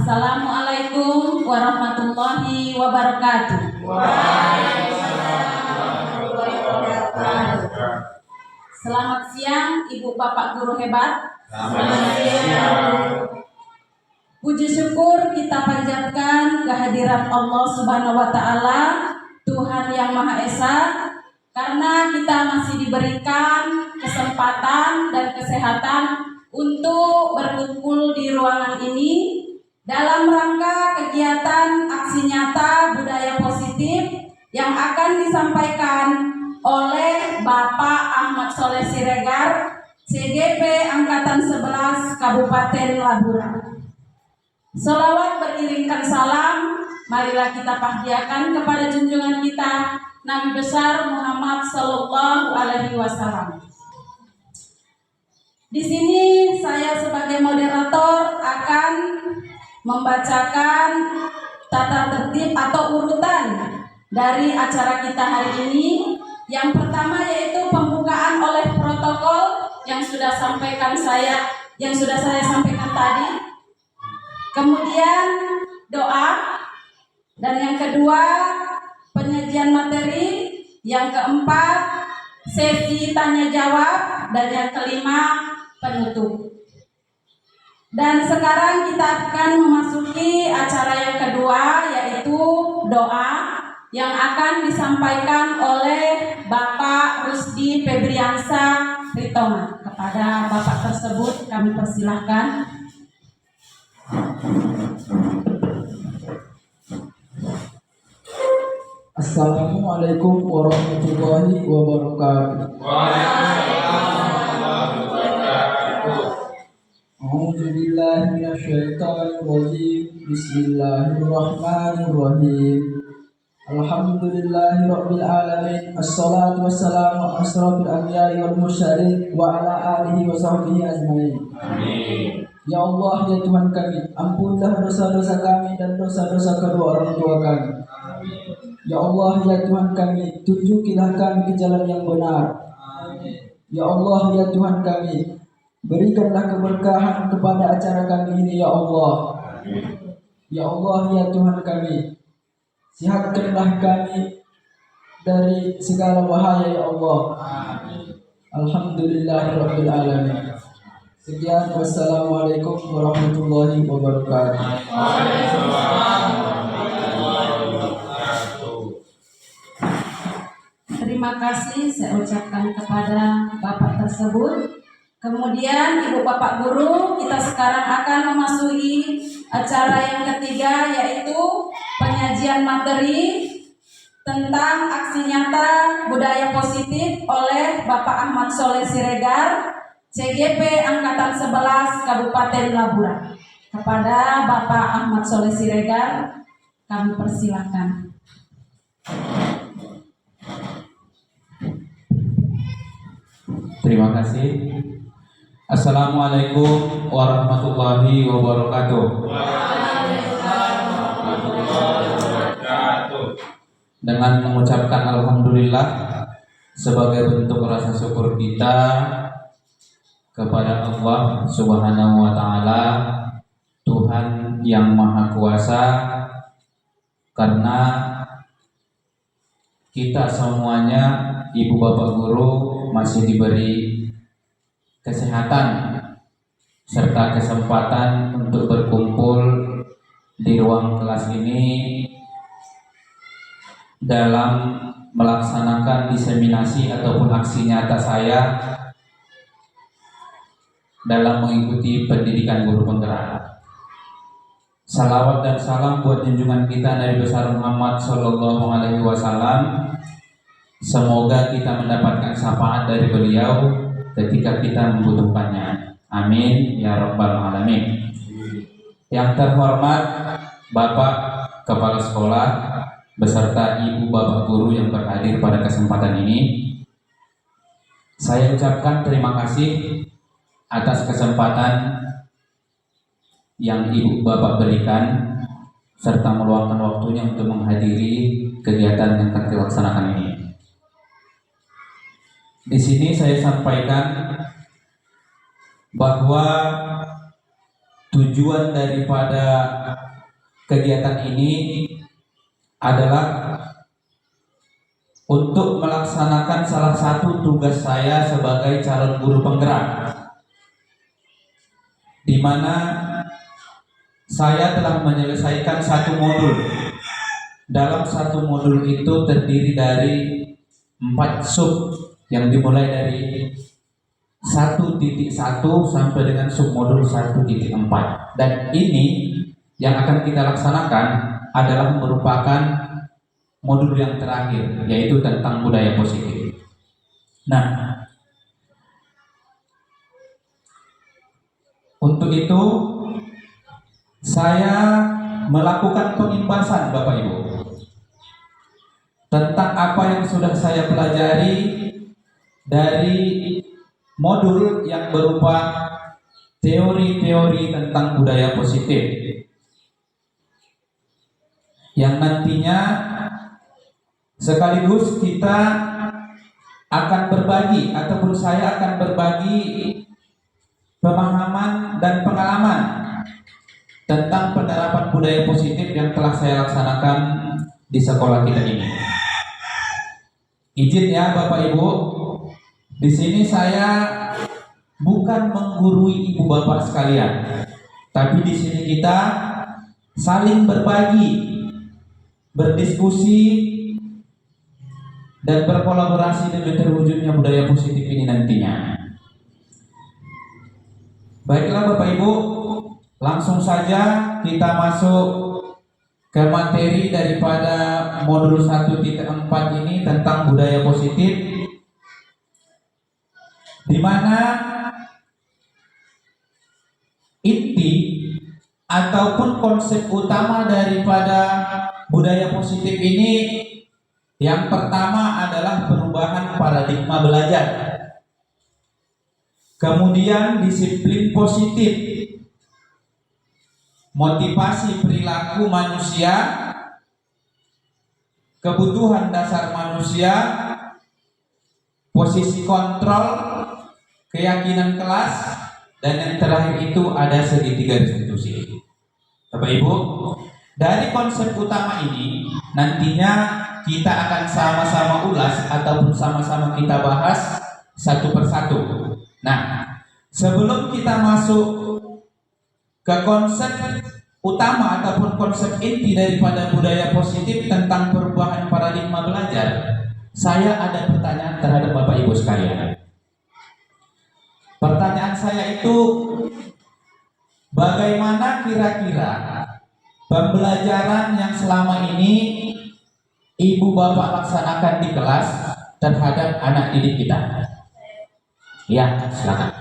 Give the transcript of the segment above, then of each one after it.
Assalamualaikum warahmatullahi wabarakatuh. Selamat siang Ibu Bapak Guru hebat. Selamat siang. Puji syukur kita panjatkan kehadirat Allah Subhanahu wa taala, Tuhan yang Maha Esa, karena kita masih diberikan kesempatan dan kesehatan untuk berkumpul di ruangan ini dalam rangka kegiatan aksi nyata budaya positif yang akan disampaikan oleh Bapak Ahmad Soleh Siregar, CGP Angkatan 11 Kabupaten Labura. Selawat beriringkan salam, marilah kita panjatkan kepada junjungan kita Nabi besar Muhammad Sallallahu Alaihi Wasallam. Di sini saya sebagai moderator akan membacakan tata tertib atau urutan dari acara kita hari ini. Yang pertama yaitu pembukaan oleh protokol yang sudah saya sampaikan tadi. Kemudian doa, dan yang kedua penyajian materi, yang keempat sesi tanya jawab, dan yang kelima penutup. Dan sekarang kita akan memasuki acara yang kedua, yaitu doa yang akan disampaikan oleh Bapak Rusdi Febriansa Ritonga. Kepada Bapak tersebut kami persilahkan. Assalamualaikum warahmatullahi wabarakatuh. A'udzubillahi minasyaitonirrajim. Bismillahirrahmanirrahim. Alhamdulillahirabbil alamin. Assalatu wassalamu ala asyrofil anbiya'i wal mursalin wa ala alihi wa sahbihi ajmain. Amin. Ya Allah, ya Tuhan kami, ampunilah dosa-dosa kami dan dosa-dosa kedua orang tua kami. Ya Allah, ya Tuhan kami, tunjukilah kami ke jalan yang benar. Ya Allah, ya Tuhan kami, berikanlah keberkahan kepada acara kami ini, ya Allah. Ya Allah, ya Tuhan kami, sehatkanlah kami dari segala bahaya, ya Allah. Alhamdulillahirabbil alamin. Sekian, wassalamualaikum warahmatullahi wabarakatuh. Terima kasih saya ucapkan kepada Bapak tersebut. Kemudian Ibu Bapak Guru, kita sekarang akan memasuki acara yang ketiga, yaitu penyajian materi tentang aksi nyata budaya positif oleh Bapak Ahmad Soleh Siregar, CGP Angkatan 11 Kabupaten Labura. Kepada Bapak Ahmad Soleh Siregar kami persilakan. Terima kasih. Assalamualaikum warahmatullahi wabarakatuh. Dengan mengucapkan alhamdulillah sebagai bentuk rasa syukur kita kepada Allah Subhanahu wa taala, Tuhan yang Maha Kuasa, karena kita semuanya, Ibu Bapak Guru, masih diberi kesehatan serta kesempatan untuk berkumpul di ruang kelas ini dalam melaksanakan diseminasi ataupun aksi nyata saya dalam mengikuti pendidikan guru penggerak. Salawat dan salam buat junjungan kita Nabi besar Muhammad Sallallahu Alaihi Wasallam. Semoga kita mendapatkan syafaat dari beliau ketika kita membutuhkannya. Amin ya rabbal alamin. Yang terhormat Bapak Kepala Sekolah beserta Ibu Bapak Guru yang berhadir pada kesempatan ini, saya ucapkan terima kasih atas kesempatan yang Ibu Bapak berikan serta meluangkan waktunya untuk menghadiri kegiatan yang akan dilaksanakan ini. Di sini saya sampaikan bahwa tujuan daripada kegiatan ini adalah untuk melaksanakan salah satu tugas saya sebagai calon guru penggerak, di mana saya telah menyelesaikan satu modul. Dalam satu modul itu terdiri dari 4 sub yang dimulai dari 1.1 sampai dengan submodul 1.4, dan ini yang akan kita laksanakan adalah merupakan modul yang terakhir, yaitu tentang budaya positif. Nah, untuk itu saya melakukan pengimbasan Bapak Ibu tentang apa yang sudah saya pelajari dari modul yang berupa teori-teori tentang budaya positif, yang nantinya sekaligus kita akan berbagi, ataupun saya akan berbagi pemahaman dan pengalaman tentang penerapan budaya positif yang telah saya laksanakan di sekolah kita ini. Izin ya Bapak Ibu, di sini saya bukan menggurui ibu bapak sekalian, tapi di sini kita saling berbagi, berdiskusi, dan berkolaborasi demi terwujudnya budaya positif ini nantinya. Baiklah Bapak Ibu, langsung saja kita masuk ke materi daripada modul 1.4 ini tentang budaya positif, di mana inti ataupun konsep utama daripada budaya positif ini yang pertama adalah perubahan paradigma belajar, kemudian disiplin positif, motivasi perilaku manusia, kebutuhan dasar manusia, posisi kontrol, keyakinan kelas, dan yang terakhir itu ada segitiga restitusi. Bapak Ibu, dari konsep utama ini nantinya kita akan sama-sama ulas ataupun sama-sama kita bahas satu persatu. Nah, sebelum kita masuk ke konsep utama ataupun konsep inti daripada budaya positif tentang perubahan paradigma belajar, saya ada pertanyaan terhadap Bapak Ibu sekalian. Pertanyaan saya itu, bagaimana kira-kira pembelajaran yang selama ini ibu bapak laksanakan di kelas terhadap anak didik kita? Ya, silakan.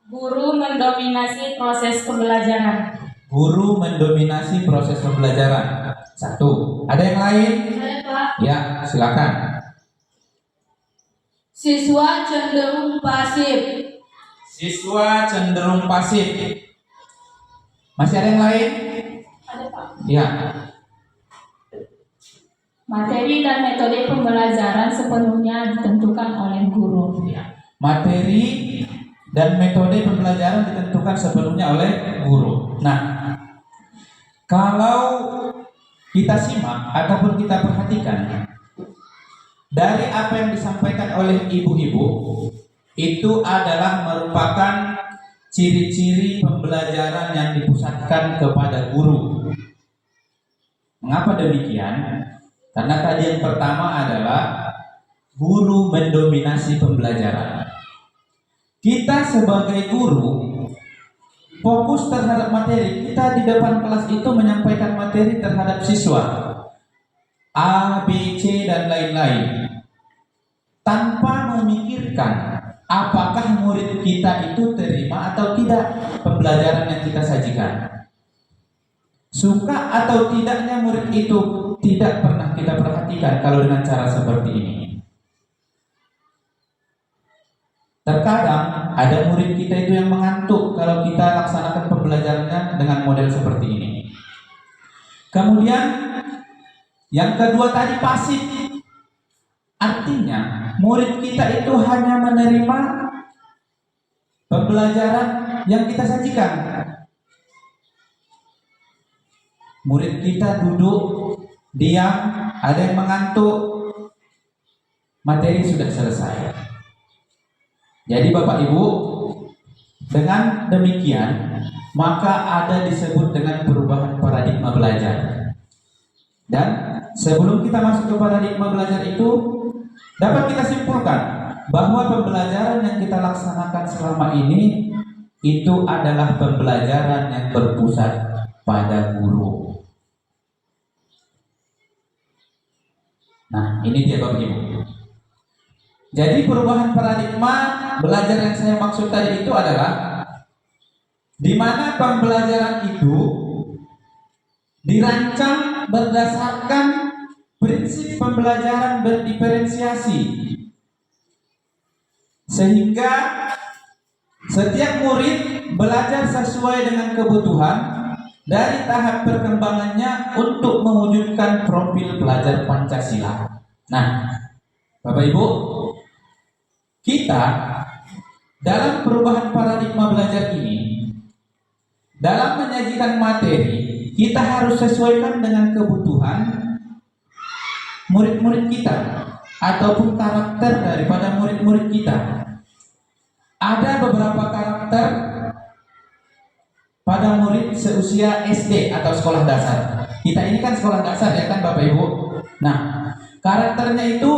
Guru mendominasi proses pembelajaran. Guru mendominasi proses pembelajaran. 1. Ada yang lain? Saya, Pak. Ya, silakan. Siswa cenderung pasif. Siswa cenderung pasif. Masih ada yang lain? Ada, Pak. Ya. Materi dan metode pembelajaran sepenuhnya ditentukan oleh guru. Materi dan metode pembelajaran ditentukan sepenuhnya oleh guru. Nah, kalau kita simak ataupun kita perhatikan dari apa yang disampaikan oleh ibu-ibu, itu adalah merupakan ciri-ciri pembelajaran yang dipusatkan kepada guru. Mengapa demikian? Karena tadi yang pertama adalah guru mendominasi pembelajaran. Kita sebagai guru fokus terhadap materi. Kita di depan kelas itu menyampaikan materi terhadap siswa A, B, C, dan lain-lain, tanpa memikirkan apakah murid kita itu terima atau tidak pembelajaran yang kita sajikan. Suka atau tidaknya murid itu tidak pernah kita perhatikan kalau dengan cara seperti ini. Terkadang ada murid kita itu yang mengantuk kalau kita laksanakan pembelajarannya dengan model seperti ini. Kemudian yang kedua tadi pasif. Artinya murid kita itu hanya menerima pembelajaran yang kita sajikan. Murid kita duduk diam, ada yang mengantuk, materi sudah selesai. Jadi Bapak Ibu, dengan demikian maka ada disebut dengan perubahan paradigma belajar. Dan sebelum kita masuk ke paradigma belajar itu, dapat kita simpulkan bahwa pembelajaran yang kita laksanakan selama ini itu adalah pembelajaran yang berpusat pada guru. Nah, ini dia Bapak Ibu. Jadi perubahan paradigma belajar yang saya maksud tadi itu adalah di mana pembelajaran itu dirancang berdasarkan prinsip pembelajaran berdiferensiasi, sehingga setiap murid belajar sesuai dengan kebutuhan dari tahap perkembangannya untuk mewujudkan profil pelajar Pancasila. Nah, Bapak Ibu, kita dalam perubahan paradigma belajar ini, dalam menyajikan materi, kita harus sesuaikan dengan kebutuhan murid-murid kita ataupun karakter daripada murid-murid kita. Ada beberapa karakter pada murid seusia SD atau sekolah dasar. Kita ini kan sekolah dasar ya kan Bapak Ibu. Nah, karakternya itu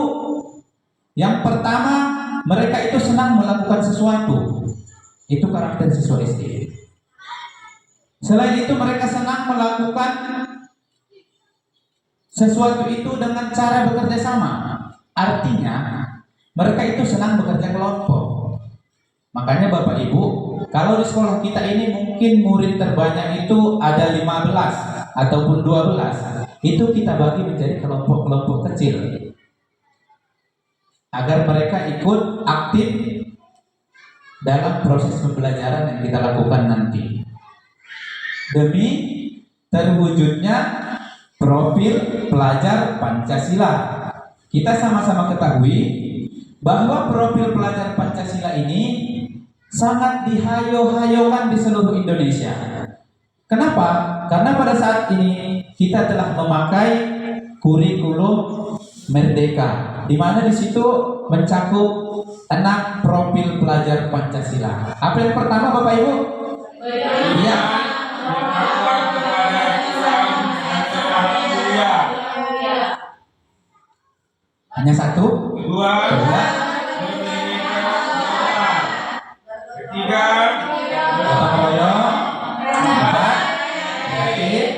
yang pertama, mereka itu senang melakukan sesuatu. Itu karakter siswa SD. Selain itu mereka senang melakukan sesuatu itu dengan cara bekerja sama. Artinya mereka itu senang bekerja kelompok. Makanya Bapak Ibu, kalau di sekolah kita ini mungkin murid terbanyak itu ada 15 ataupun 12. Itu kita bagi menjadi kelompok-kelompok kecil agar mereka ikut aktif dalam proses pembelajaran yang kita lakukan nanti, demi terwujudnya profil pelajar Pancasila. Kita sama-sama ketahui bahwa profil pelajar Pancasila ini sangat dihayo-hayokan di seluruh Indonesia. Kenapa? Karena pada saat ini kita telah memakai kurikulum Merdeka, di mana di situ mencakup 6 profil pelajar Pancasila. Apa yang pertama Bapak Ibu? Iya. Hanya satu? Kedua. Ketiga. Gotong royong. Empat.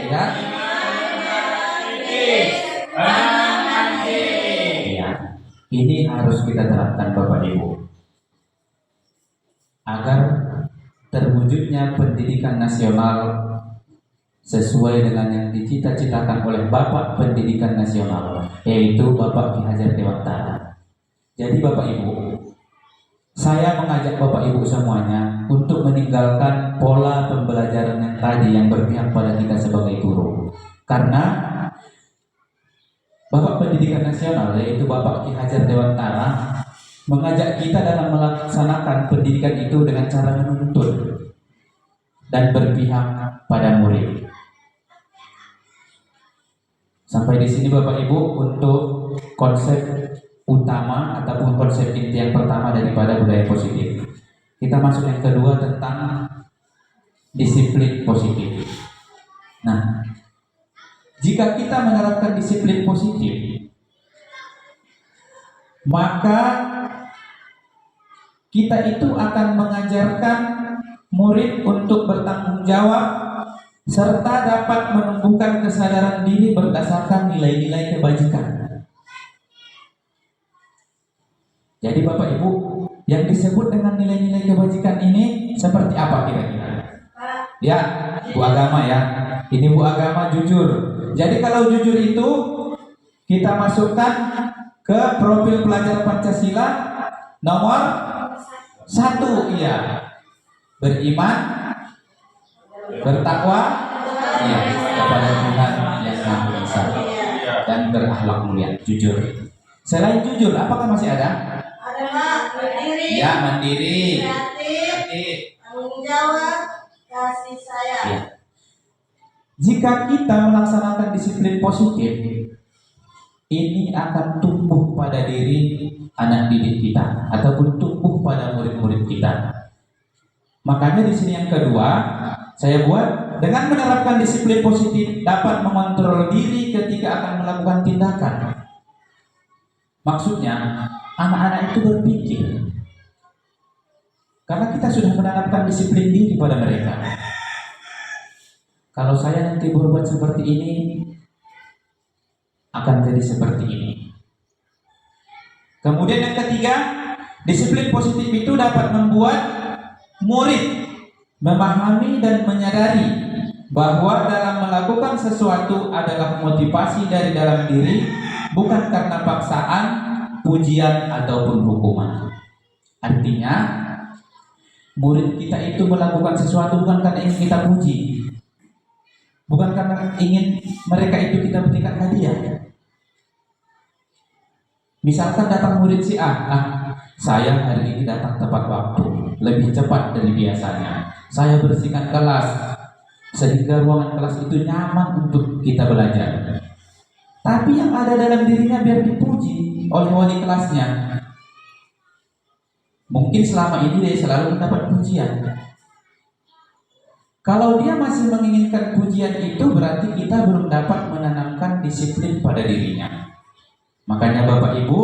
Ya. Ini harus kita terapkan Bapak Ibu agar terwujudnya pendidikan nasional sesuai dengan yang dicita-citakan oleh Bapak Pendidikan Nasional, yaitu Bapak Ki Hajar Dewantara. Jadi Bapak Ibu, saya mengajak Bapak Ibu semuanya untuk meninggalkan pola pembelajaran yang tadi yang berpihak pada kita sebagai guru. Karena Bapak Pendidikan Nasional, yaitu Bapak Ki Hajar Dewantara, mengajak kita dalam melaksanakan pendidikan itu dengan cara menuntun dan berpihak pada murid. Sampai di sini Bapak Ibu untuk konsep utama ataupun konsep inti yang pertama daripada budaya positif. Kita masuk yang kedua tentang disiplin positif. Nah, jika kita menerapkan disiplin positif, maka kita itu akan mengajarkan murid untuk bertanggung jawab serta dapat menumbuhkan kesadaran diri berdasarkan nilai-nilai kebajikan. Jadi Bapak Ibu, yang disebut dengan nilai-nilai kebajikan ini seperti apa kira-kira? Ya, Bu Agama ya. Ini Bu Agama jujur. Jadi kalau jujur itu kita masukkan ke profil pelajar Pancasila nomor 1, iya. Beriman, bertakwa, ya, kepada Tuhan yang Maha Esa, dan berakhlak mulia, jujur. Selain jujur, apakah masih ada? Adalah mandiri, Ya, mandiri, kreatif, Jika kita melaksanakan disiplin positif, ini akan tumbuh pada diri anak didik kita ataupun tumbuh pada murid-murid kita. Makanya di sini yang kedua, saya buat dengan menerapkan disiplin positif dapat mengontrol diri ketika akan melakukan tindakan. Maksudnya, anak-anak itu berpikir. Karena kita sudah menanamkan disiplin diri pada mereka. Kalau saya nanti berbuat seperti ini, akan jadi seperti ini. Kemudian yang ketiga, disiplin positif itu dapat membuat murid memahami dan menyadari bahwa dalam melakukan sesuatu adalah motivasi dari dalam diri, bukan karena paksaan, pujian ataupun hukuman. Artinya, murid kita itu melakukan sesuatu bukan karena ingin kita puji, bukan karena ingin mereka itu kita berikan hadiah. Misalkan datang murid si A, saya hari ini datang tepat waktu, lebih cepat dari biasanya. Saya bersihkan kelas sehingga ruangan kelas itu nyaman untuk kita belajar. Tapi yang ada dalam dirinya biar dipuji oleh wali kelasnya. Mungkin selama ini dia selalu mendapat pujian. Kalau dia masih menginginkan pujian itu, berarti kita belum dapat menanamkan disiplin pada dirinya. Makanya Bapak Ibu,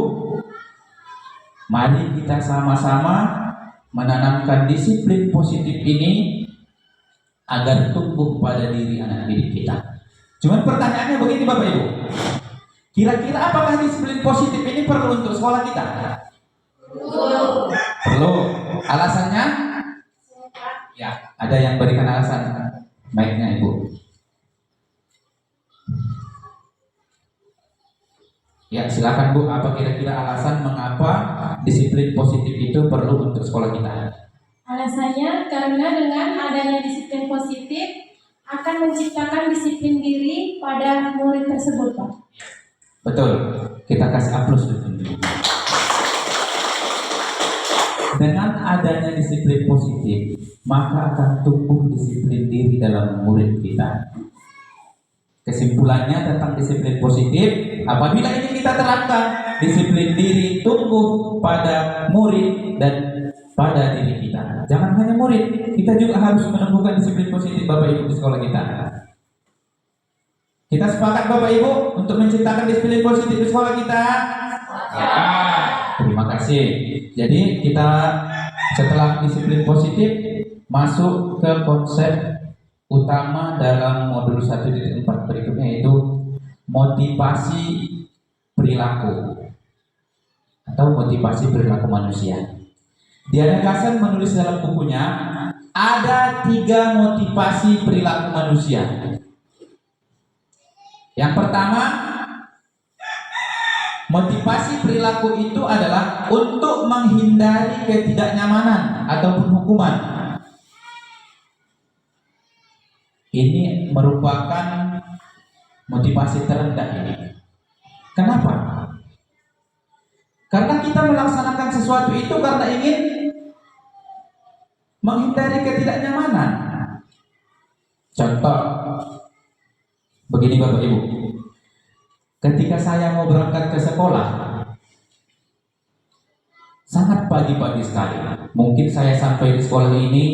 mari kita sama-sama menanamkan disiplin positif ini agar tumbuh pada diri anak didik kita. Cuman pertanyaannya begini Bapak Ibu, kira-kira apakah disiplin positif ini perlu untuk sekolah kita? Perlu. Alasannya? Ya, ada yang berikan alasan. Baiknya Ibu. Ya, silakan Bu, apa kira-kira alasan mengapa disiplin positif itu perlu untuk sekolah kita? Alasannya karena dengan adanya disiplin positif akan menciptakan disiplin diri pada murid tersebut, Pak. Betul, kita kasih aplaus dulu. Dengan adanya disiplin positif, maka akan tumbuh disiplin diri dalam murid kita. Kesimpulannya tentang disiplin positif, apabila ini kita terapkan, disiplin diri tumbuh pada murid dan pada diri kita. Jangan hanya murid, kita juga harus menumbuhkan disiplin positif Bapak Ibu di sekolah kita. Kita sepakat Bapak Ibu untuk menciptakan disiplin positif di sekolah kita? Ya. Terima kasih. Jadi kita setelah disiplin positif masuk ke konsep utama dalam modul 1.4 berikutnya, yaitu motivasi perilaku atau motivasi perilaku manusia. Diana Kassan menulis dalam bukunya ada 3 motivasi perilaku manusia. Yang pertama, motivasi perilaku itu adalah untuk menghindari ketidaknyamanan ataupun hukuman. Ini merupakan motivasi terendah ini. Kenapa? Karena kita melaksanakan sesuatu itu karena ingin menghindari ketidaknyamanan. Contoh, begini Bapak Ibu. Ketika saya mau berangkat ke sekolah, sangat pagi-pagi sekali. Mungkin saya sampai di sekolah ini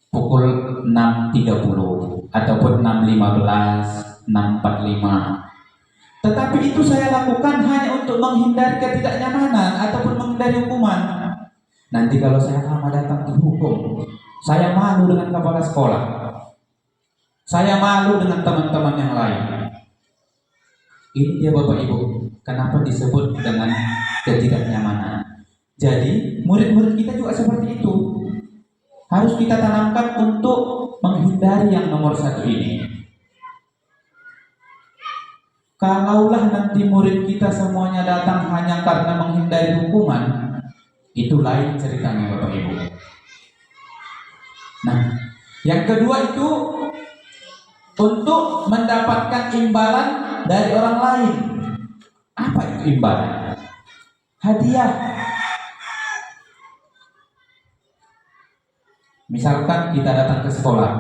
pukul 6.30 ataupun 6.15, 6.45. Tetapi itu saya lakukan hanya untuk menghindari ketidaknyamanan ataupun menghindari hukuman. Nanti kalau saya lama datang dihukum, saya malu dengan kepala sekolah, saya malu dengan teman-teman yang lain. Ini dia Bapak Ibu, kenapa disebut dengan ketidaknyamanan. Jadi murid-murid kita juga seperti itu. Harus kita tanamkan untuk menghindari yang nomor 1 ini. Kalaulah nanti murid kita semuanya datang hanya karena menghindari hukuman, itu lain ceritanya Bapak Ibu. Nah, yang kedua itu untuk mendapatkan imbalan dari orang lain. Apa itu imbalan? Hadiah. Misalkan kita datang ke sekolah,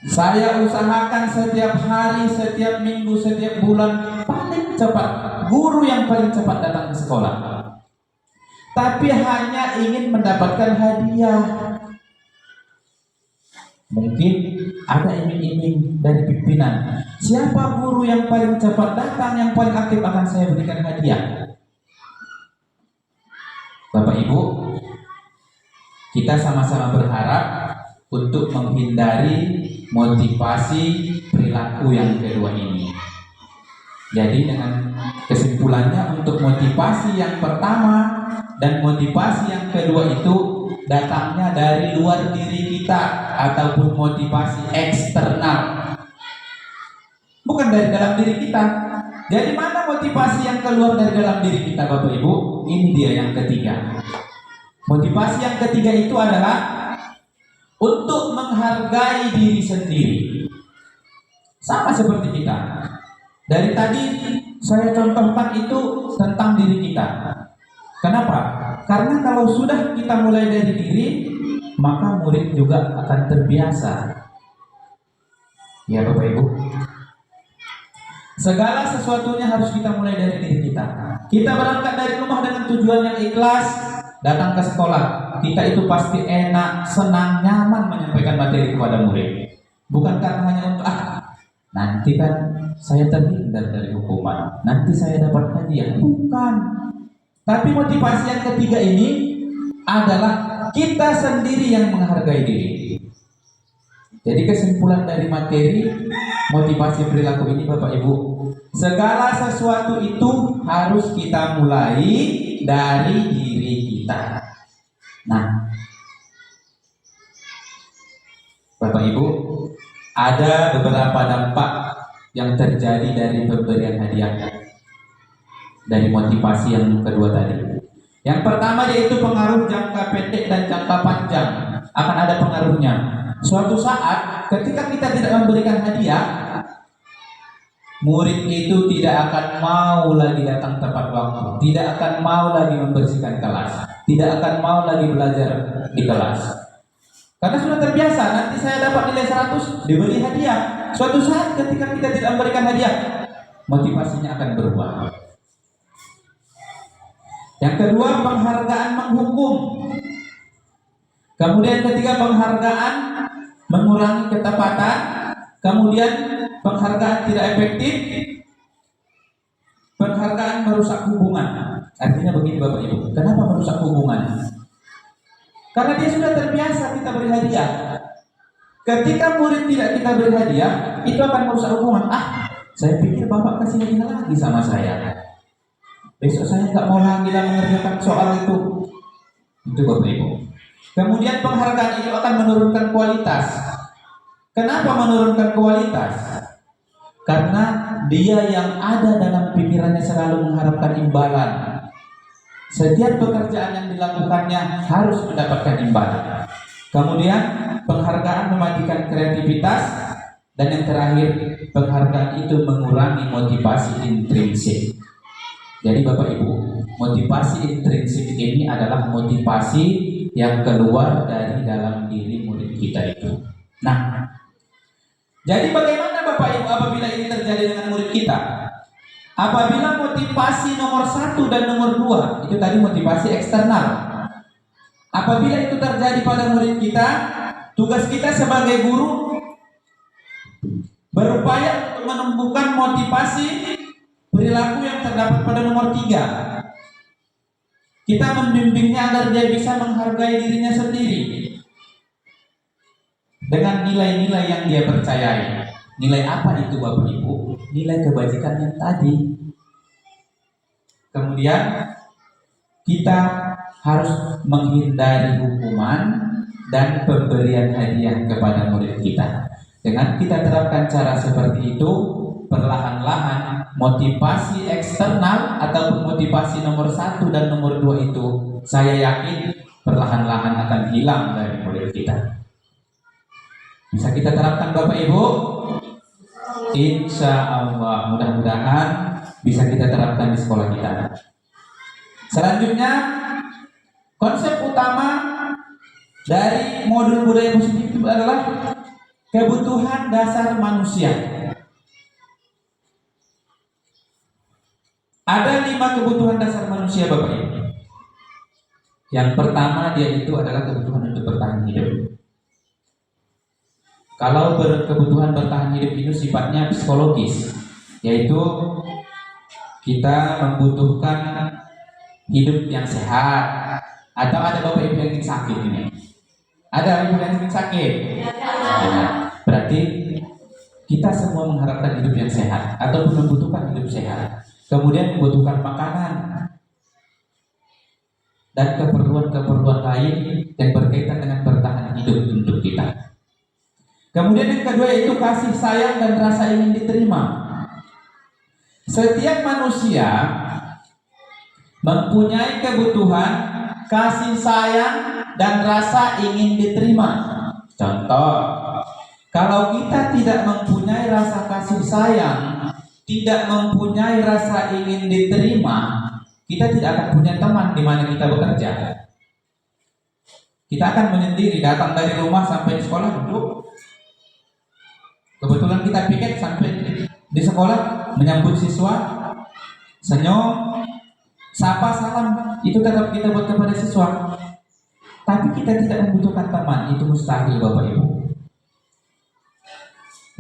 Saya usahakan setiap hari, setiap minggu, setiap bulan paling cepat, guru yang paling cepat datang ke sekolah. Tapi hanya ingin mendapatkan hadiah. Mungkin ada iming-iming dari pimpinan. Siapa guru yang paling cepat datang, yang paling aktif akan saya berikan hadiah. Bapak Ibu, kita sama-sama berharap untuk menghindari motivasi perilaku yang kedua ini. Jadi dengan kesimpulannya, untuk motivasi yang pertama dan motivasi yang kedua itu datangnya dari luar diri kita ataupun motivasi eksternal, bukan dari dalam diri kita. Jadi mana motivasi yang keluar dari dalam diri kita, Bapak Ibu? Ini dia yang ketiga. Motivasi yang ketiga itu adalah untuk menghargai diri sendiri. Sama seperti kita. Dari tadi saya contohkan itu tentang diri kita. Kenapa? Karena kalau sudah kita mulai dari diri, maka murid juga akan terbiasa. Ya Bapak Ibu, segala sesuatunya harus kita mulai dari diri kita. Kita berangkat dari rumah dengan tujuan yang ikhlas, datang ke sekolah. Kita itu pasti enak, senang, nyaman menyampaikan materi kepada murid. Bukan karena hanya untuk nanti kan saya terhindar dari hukuman, nanti saya dapat hadiah. Bukan. Tapi motivasi yang ketiga ini adalah kita sendiri yang menghargai diri. Jadi kesimpulan dari materi motivasi perilaku ini, Bapak Ibu, segala sesuatu itu harus kita mulai dari diri kita. Nah, Bapak Ibu, ada beberapa dampak yang terjadi dari pemberian hadiah, dari motivasi yang kedua tadi. Yang pertama yaitu pengaruh jangka pendek dan jangka panjang. Akan ada pengaruhnya. Suatu saat ketika kita tidak memberikan hadiah, murid itu tidak akan mau lagi datang tepat waktu, tidak akan mau lagi membersihkan kelas, tidak akan mau lagi belajar di kelas. Karena sudah terbiasa, nanti saya dapat nilai 100, diberi hadiah. Suatu saat ketika kita tidak memberikan hadiah, motivasinya akan berubah. Yang kedua, penghargaan menghukum. Kemudian ketiga, penghargaan mengurangi ketepatan. Kemudian penghargaan tidak efektif. Penghargaan merusak hubungan. Artinya begini Bapak Ibu, kenapa merusak hubungan? Karena dia sudah terbiasa kita beri hadiah. Ketika murid tidak kita beri hadiah, itu akan merusak hubungan. Saya pikir Bapak kasih hadiah lagi sama saya. Besok saya nggak mau lagi mengerjakan soal itu. Itu Bapak Ibu. Kemudian penghargaan itu akan menurunkan kualitas. Kenapa menurunkan kualitas? Karena dia yang ada dalam pikirannya selalu mengharapkan imbalan. Setiap pekerjaan yang dilakukannya harus mendapatkan imbalan. Kemudian penghargaan mematikan kreativitas. Dan yang terakhir, penghargaan itu mengurangi motivasi intrinsik. Jadi Bapak Ibu, motivasi intrinsik ini adalah motivasi yang keluar dari dalam diri murid kita itu. Nah, jadi bagaimana Bapak Ibu apabila ini terjadi dengan murid kita? Apabila motivasi nomor 1 dan nomor 2, itu tadi motivasi eksternal. Apabila itu terjadi pada murid kita, tugas kita sebagai guru berupaya untuk menumbuhkan motivasi perilaku yang terdapat pada nomor 3. Kita membimbingnya agar dia bisa menghargai dirinya sendiri dengan nilai-nilai yang dia percayai. Nilai apa itu Bapak Ibu? Nilai kebajikan yang tadi. Kemudian kita harus menghindari hukuman dan pemberian hadiah kepada murid kita. Dengan kita terapkan cara seperti itu, perlahan-lahan motivasi eksternal ataupun motivasi nomor 1 dan nomor 2 itu, saya yakin perlahan-lahan akan hilang dari murid kita. Bisa kita terapkan Bapak Ibu? Insya Allah, mudah-mudahan bisa kita terapkan di sekolah kita. Selanjutnya, konsep utama dari modul budaya positif itu adalah kebutuhan dasar manusia. Ada 5 kebutuhan dasar manusia, Bapak Ibu. Yang pertama dia itu adalah kebutuhan untuk bertahan hidup. Kalau kebutuhan bertahan hidup itu sifatnya psikologis, yaitu kita membutuhkan hidup yang sehat. Atau ada Bapak Ibu yang ingin sakit ini? Ada Ibu yang ingin sakit? Ya, berarti kita semua mengharapkan hidup yang sehat atau membutuhkan hidup sehat. Kemudian membutuhkan makanan dan keperluan-keperluan lain yang berkaitan dengan bertahan hidup untuk kita. Kemudian yang kedua itu kasih sayang dan rasa ingin diterima. Setiap manusia mempunyai kebutuhan kasih sayang dan rasa ingin diterima. Contoh, kalau kita tidak mempunyai rasa kasih sayang, tidak mempunyai rasa ingin diterima, kita tidak akan punya teman di mana kita bekerja. Kita akan menyendiri, datang dari rumah sampai sekolah duduk. Kebetulan kita piket sampai di sekolah, menyambut siswa, senyum, sapa, salam, itu tetap kita buat kepada siswa. Tapi kita tidak membutuhkan teman, itu mustahil Bapak Ibu.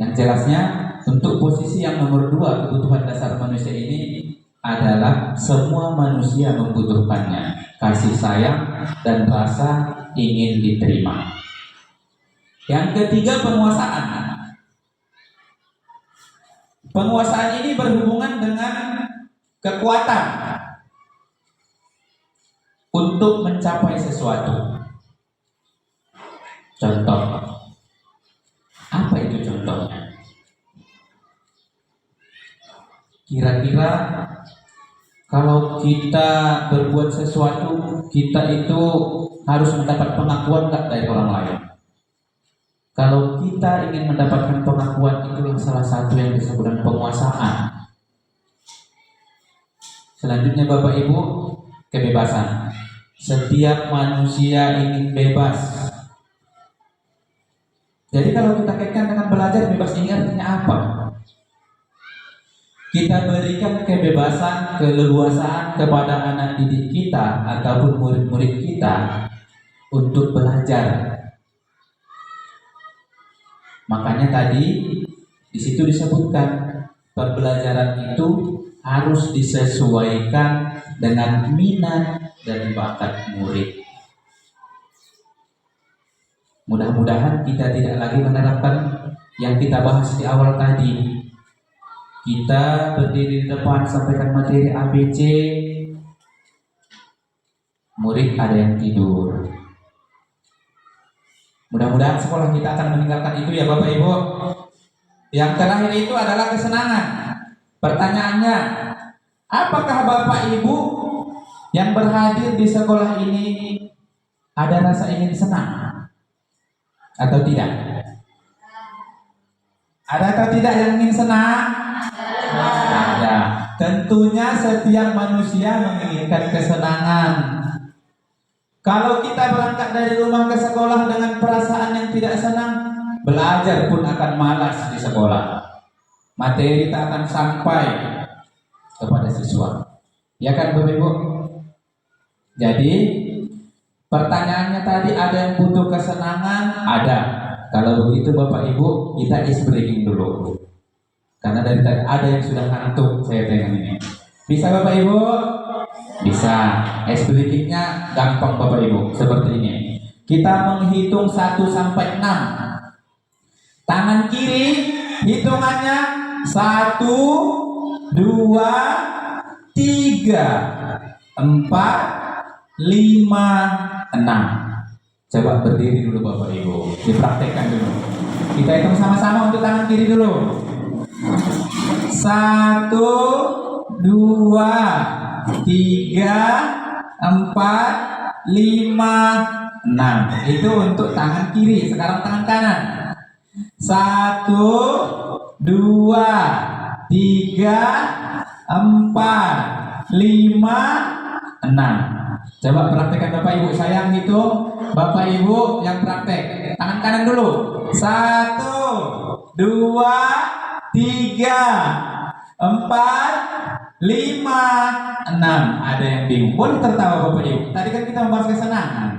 Yang jelasnya, untuk posisi yang nomor 2 kebutuhan dasar manusia ini adalah semua manusia membutuhkannya, kasih sayang dan rasa ingin diterima. Yang ketiga, penguasaan. Penguasaan ini berhubungan dengan kekuatan untuk mencapai sesuatu. Contoh, apa itu contohnya? Kira-kira kalau kita berbuat sesuatu, kita itu harus mendapat pengakuan nggak dari orang lain? Kalau kita ingin mendapatkan pengakuan, itu yang salah satu yang disebut dengan penguasaan. Selanjutnya Bapak Ibu, kebebasan. Setiap manusia ingin bebas. Jadi kalau kita kaitkan dengan belajar, bebas ini artinya apa? Kita berikan kebebasan, keleluasaan kepada anak didik kita ataupun murid-murid kita untuk belajar. Makanya tadi di situ disebutkan pembelajaran itu harus disesuaikan dengan minat dan bakat murid. Mudah-mudahan kita tidak lagi menerapkan yang kita bahas di awal tadi. Kita berdiri di depan sampaikan materi ABC, murid ada yang tidur. Mudah-mudahan sekolah kita akan meninggalkan itu ya Bapak Ibu. Yang terakhir itu adalah kesenangan. Pertanyaannya, apakah Bapak Ibu yang berhadir di sekolah ini ada rasa ingin senang atau tidak? Ada atau tidak yang ingin senang? Ada. Tentunya setiap manusia menginginkan kesenangan. Kalau kita berangkat dari rumah ke sekolah dengan perasaan yang tidak senang, belajar pun akan malas di sekolah. Materi tak akan sampai kepada siswa. Ya kan Bapak Ibu? Jadi pertanyaannya tadi, ada yang butuh kesenangan? Ada. Kalau begitu Bapak Ibu, kita ice breaking dulu. Karena dari tadi ada yang sudah ngantuk, saya tengok ini. Bisa Bapak Ibu? Bisa. Ice breakingnya gampang Bapak Ibu, seperti ini. Kita menghitung 1 sampai 6. Tangan kiri hitungannya 1, 2, 3, 4, 5, 6. Coba berdiri dulu Bapak Ibu, dipraktekkan dulu. Kita hitung sama-sama untuk tangan kiri dulu. 1, 2, 3, 4, 5, 6. Itu untuk tangan kiri. Sekarang tangan kanan. 1, 2, 3, 4, 5, 6. Coba praktekkan Bapak Ibu. Saya yang hitung, Bapak Ibu yang praktek. Tangan kanan dulu. 1, 2, 3, 4, 5, 6. Ada yang bingung. Boleh tertawa Bapak Ibu. Tadi kan kita membahas kesenangan.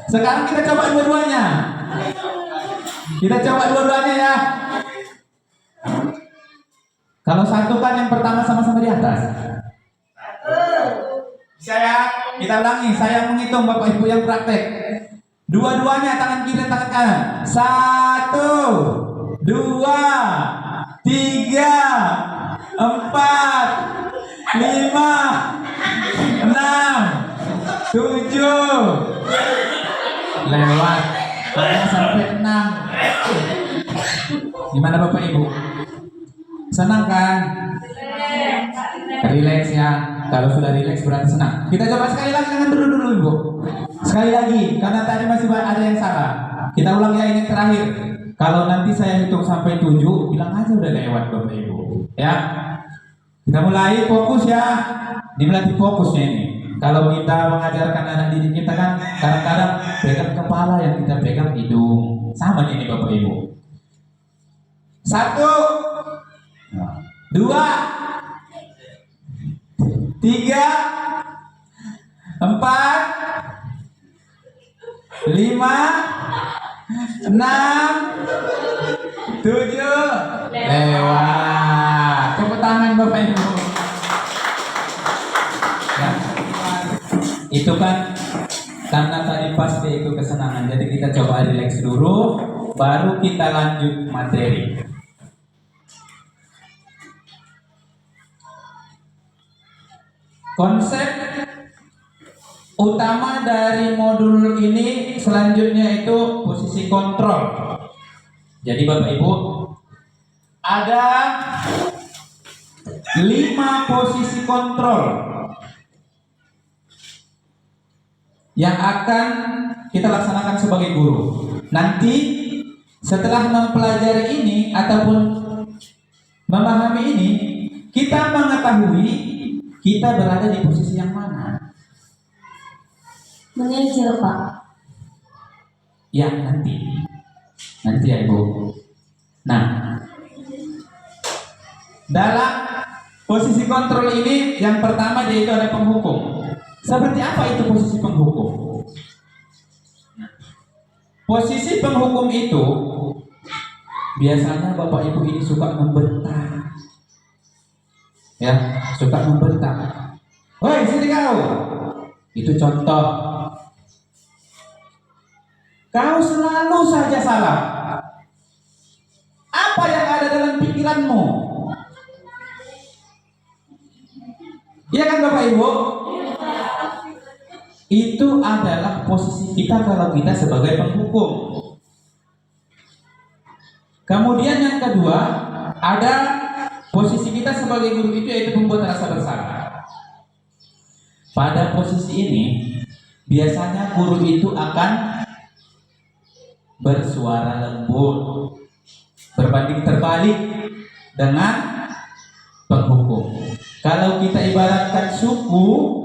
Sekarang kita coba dua-duanya. Kita coba dua-duanya ya. Kalau satu kan yang pertama sama-sama di atas. Saya, kita ulangi. Saya menghitung, Bapak Ibu yang praktek. Dua-duanya, tangan kiri dan tangan kanan. 1, 2, 3, 4, 5, 6, 7. Lewat. Saya sampai 6. Gimana Bapak Ibu? Senang kan? Relax ya. Kalau sudah relax berarti senang. Kita coba sekali lagi, jangan dulu Ibu. Sekali lagi, karena tadi masih ada yang salah. Kita ulang ya, ini terakhir. Kalau nanti saya hitung sampai 7, bilang aja udah lewat Bapak Ibu. Ya. Kita mulai, fokus ya. Dilatih fokusnya ini. Kalau kita mengajarkan anak didik kita kan kadang-kadang pegang kepala, yang kita pegang hidung. Sama ini Bapak Ibu. 1, 2, 3, 4, 5, 6, 7. Lewat. Tepuk tangan Bapak Ibu. Ya. Itu kan karena tadi pasti itu kesenangan. Jadi kita coba relax dulu, baru kita lanjut materi. Konsep utama dari modul ini selanjutnya itu posisi kontrol. Jadi Bapak Ibu, ada 5 posisi kontrol yang akan kita laksanakan sebagai guru. Nanti setelah mempelajari ini ataupun memahami ini, kita mengetahui kita berada di posisi yang mana. Mengecil Pak. Ya nanti ya Ibu. Nah, dalam posisi kontrol ini yang pertama yaitu ada penghukum. Seperti apa itu posisi penghukum? Posisi penghukum itu biasanya Bapak Ibu ini suka membentak. Ya, suka membentak. Woi, sini kau. Itu contoh. Kau selalu saja salah. Apa yang ada dalam pikiranmu? Iya kan Bapak Ibu? Itu adalah posisi kita kalau kita sebagai penghukum. Kemudian yang kedua, ada posisi kita sebagai guru itu yaitu membuat rasa bersalah. Pada posisi ini, biasanya guru itu akan bersuara lembut, berbanding terbalik dengan penghukum. Kalau kita ibaratkan suku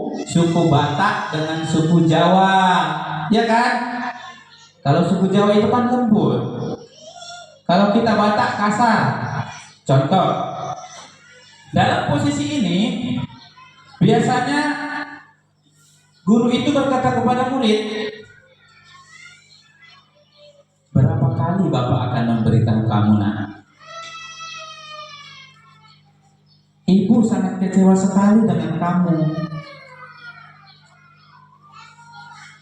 Batak dengan suku Jawa, ya kan? Kalau suku Jawa itu kan lembut. Kalau kita Batak kasar. Contoh, dalam posisi ini biasanya guru itu berkata kepada murid, berapa kali Bapak akan memberitahu kamu nak? Ibu sangat kecewa sekali dengan kamu.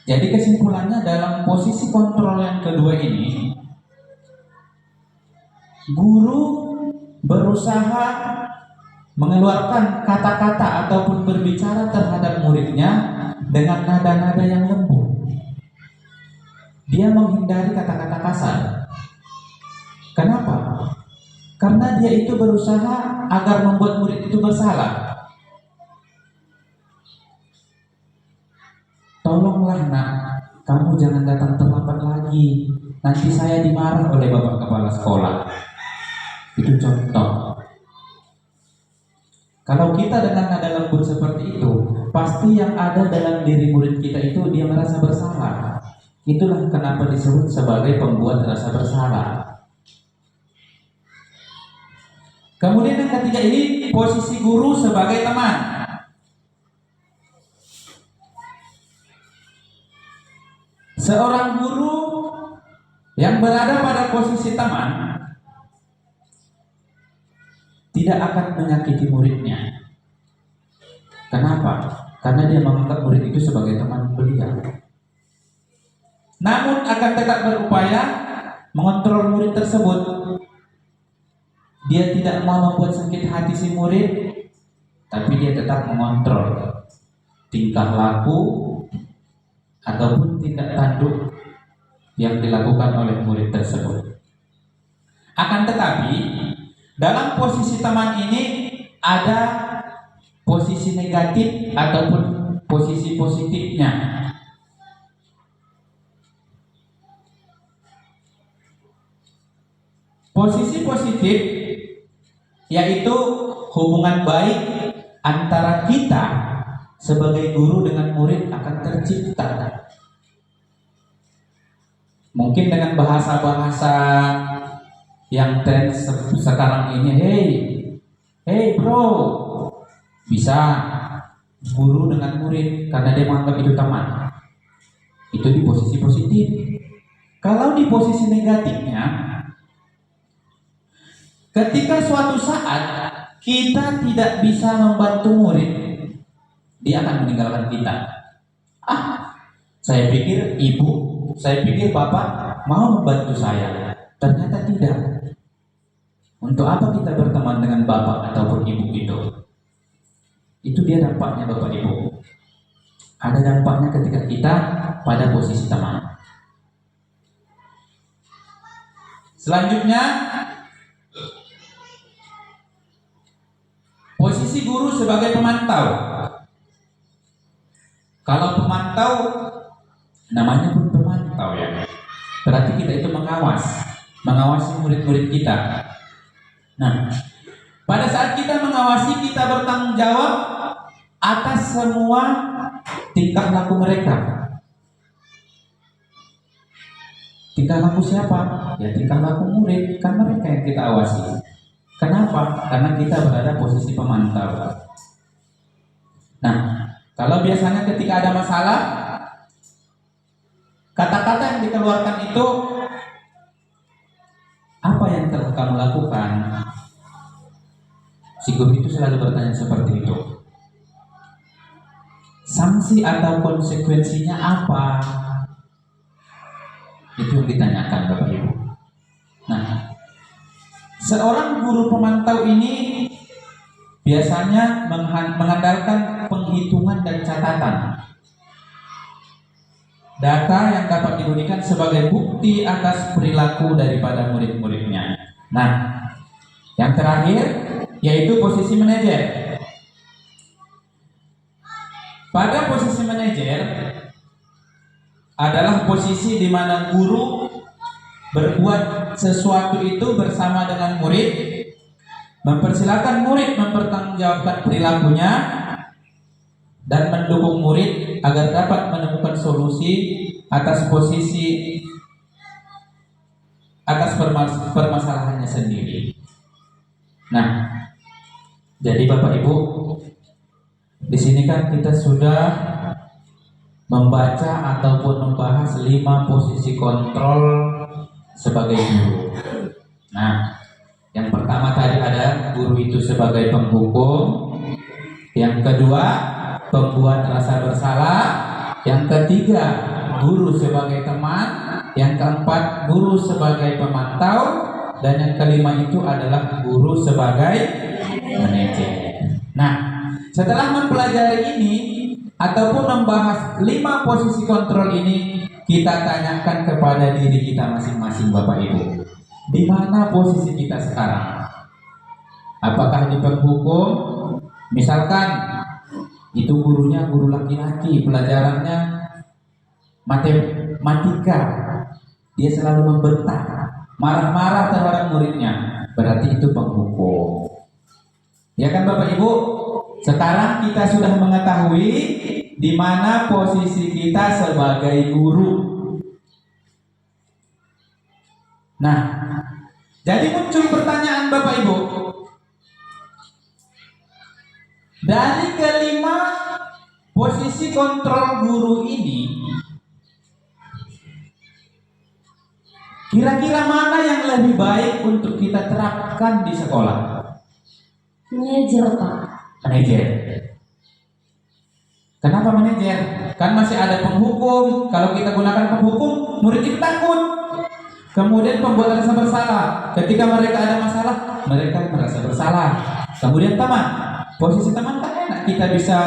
Jadi kesimpulannya dalam posisi kontrol yang kedua ini, guru berusaha mengeluarkan kata-kata ataupun berbicara terhadap muridnya dengan nada-nada yang lembut. Dia menghindari kata-kata kasar. Kenapa? Karena dia itu berusaha agar membuat murid itu bersalah. Tolonglah nak, kamu jangan datang terlambat lagi. Nanti saya dimarah oleh Bapak Kepala Sekolah. Itu contoh. Kalau kita dengan nada lembut seperti itu, pasti yang ada dalam diri murid kita itu dia merasa bersalah. Itulah kenapa disebut sebagai pembuat rasa bersalah. Kemudian yang ketiga ini posisi guru sebagai teman. Seorang guru yang berada pada posisi teman tidak akan menyakiti muridnya. Kenapa? Karena dia menganggap murid itu sebagai teman beliau. Namun akan tetap berupaya mengontrol murid tersebut. Dia tidak mau membuat sakit hati si murid, tapi dia tetap mengontrol tingkah laku ataupun tindak tanduk yang dilakukan oleh murid tersebut. Akan tetapi dalam posisi teman ini ada posisi negatif ataupun posisi positifnya. Posisi positif yaitu hubungan baik antara kita sebagai guru dengan murid akan tercipta. Mungkin dengan bahasa-bahasa yang tren sekarang ini, hey bro, bisa guru dengan murid karena dia menganggap itu teman. Itu di posisi positif. Kalau di posisi negatifnya, ketika suatu saat kita tidak bisa membantu murid, dia akan meninggalkan kita. Saya pikir ibu, saya pikir bapak mau membantu saya. Ternyata tidak. Untuk apa kita berteman dengan bapak ataupun ibu itu? Itu dia dampaknya bapak ibu. Ada dampaknya ketika kita pada posisi teman. Selanjutnya, posisi guru sebagai pemantau. Kalau pemantau, namanya pun pemantau ya. Berarti kita itu mengawasi murid-murid kita. Nah, pada saat kita mengawasi, kita bertanggung jawab atas semua tingkah laku mereka. Tingkah laku siapa? Ya tingkah laku murid, kan mereka yang kita awasi. Kenapa? Karena kita berada posisi pemantau. Nah, kalau biasanya ketika ada masalah, kata-kata yang dikeluarkan itu, apa yang telah kamu lakukan? Si guru itu selalu bertanya seperti itu. Sanksi atau konsekuensinya apa? Itu yang ditanyakan Bapak Ibu. Nah, seorang guru pemantau ini biasanya mengandalkan penghitungan dan catatan. Data yang dapat diberikan sebagai bukti atas perilaku daripada murid-muridnya. Nah, yang terakhir yaitu posisi manajer. Pada posisi manajer adalah posisi di mana guru berbuat sesuatu itu bersama dengan murid, mempersilakan murid mempertanggungjawabkan perilakunya dan mendukung murid agar dapat menemukan solusi atas permasalahannya sendiri. Nah, jadi Bapak Ibu, di sini kan kita sudah membaca ataupun membahas 5 posisi kontrol sebagai guru. Nah, yang pertama tadi ada guru itu sebagai penghukum, yang kedua pembuat rasa bersalah, yang ketiga guru sebagai teman, yang keempat guru sebagai pemantau, dan yang kelima itu adalah guru sebagai manajer. Nah, setelah mempelajari ini ataupun membahas 5 posisi kontrol ini, kita tanyakan kepada diri kita masing-masing Bapak Ibu. Di mana posisi kita sekarang? Apakah di penghukum? Misalkan itu gurunya guru laki-laki, pelajarannya matematika, dia selalu membentak, marah-marah terhadap muridnya, berarti itu penghukum. Ya kan Bapak Ibu? Sekarang kita sudah mengetahui di mana posisi kita sebagai guru. Nah, jadi muncul pertanyaan Bapak Ibu, Dari kelima posisi kontrol guru ini, kira-kira mana yang lebih baik untuk kita terapkan di sekolah? Manajer, Pak. Manajer. Kenapa manajer? Kan masih ada penghukum. Kalau kita gunakan penghukum, murid itu takut. Kemudian pembuat rasa bersalah. Ketika mereka ada masalah, mereka merasa bersalah. Kemudian teman. Posisi teman kan enak. Kita bisa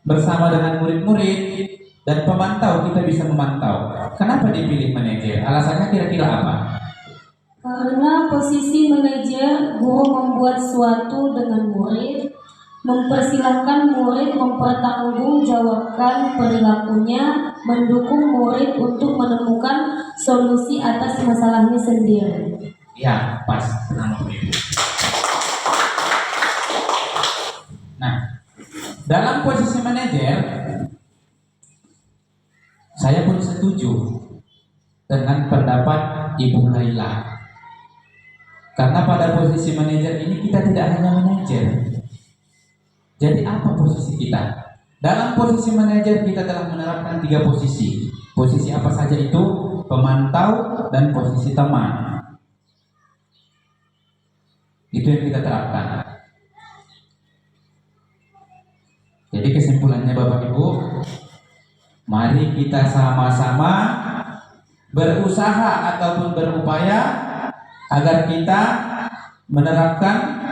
bersama dengan murid-murid dan pemantau, kita bisa memantau. Kenapa dipilih manajer? Alasannya kira-kira apa? Karena posisi manajer, guru membuat suatu dengan murid, mempersilahkan murid mempertanggungjawabkan perilakunya, mendukung murid untuk menemukan solusi atas masalahnya sendiri. Ya, pas. Nah, dalam posisi manajer, saya pun setuju dengan pendapat Ibu Laila. Karena pada posisi manajer ini kita tidak hanya manajer. Jadi apa posisi kita? Dalam posisi manajer kita telah menerapkan 3 posisi. Posisi apa saja itu? Pemantau dan posisi teman. Itu yang kita terapkan. Jadi kesimpulannya Bapak Ibu, mari kita sama-sama berusaha ataupun berupaya agar kita menerapkan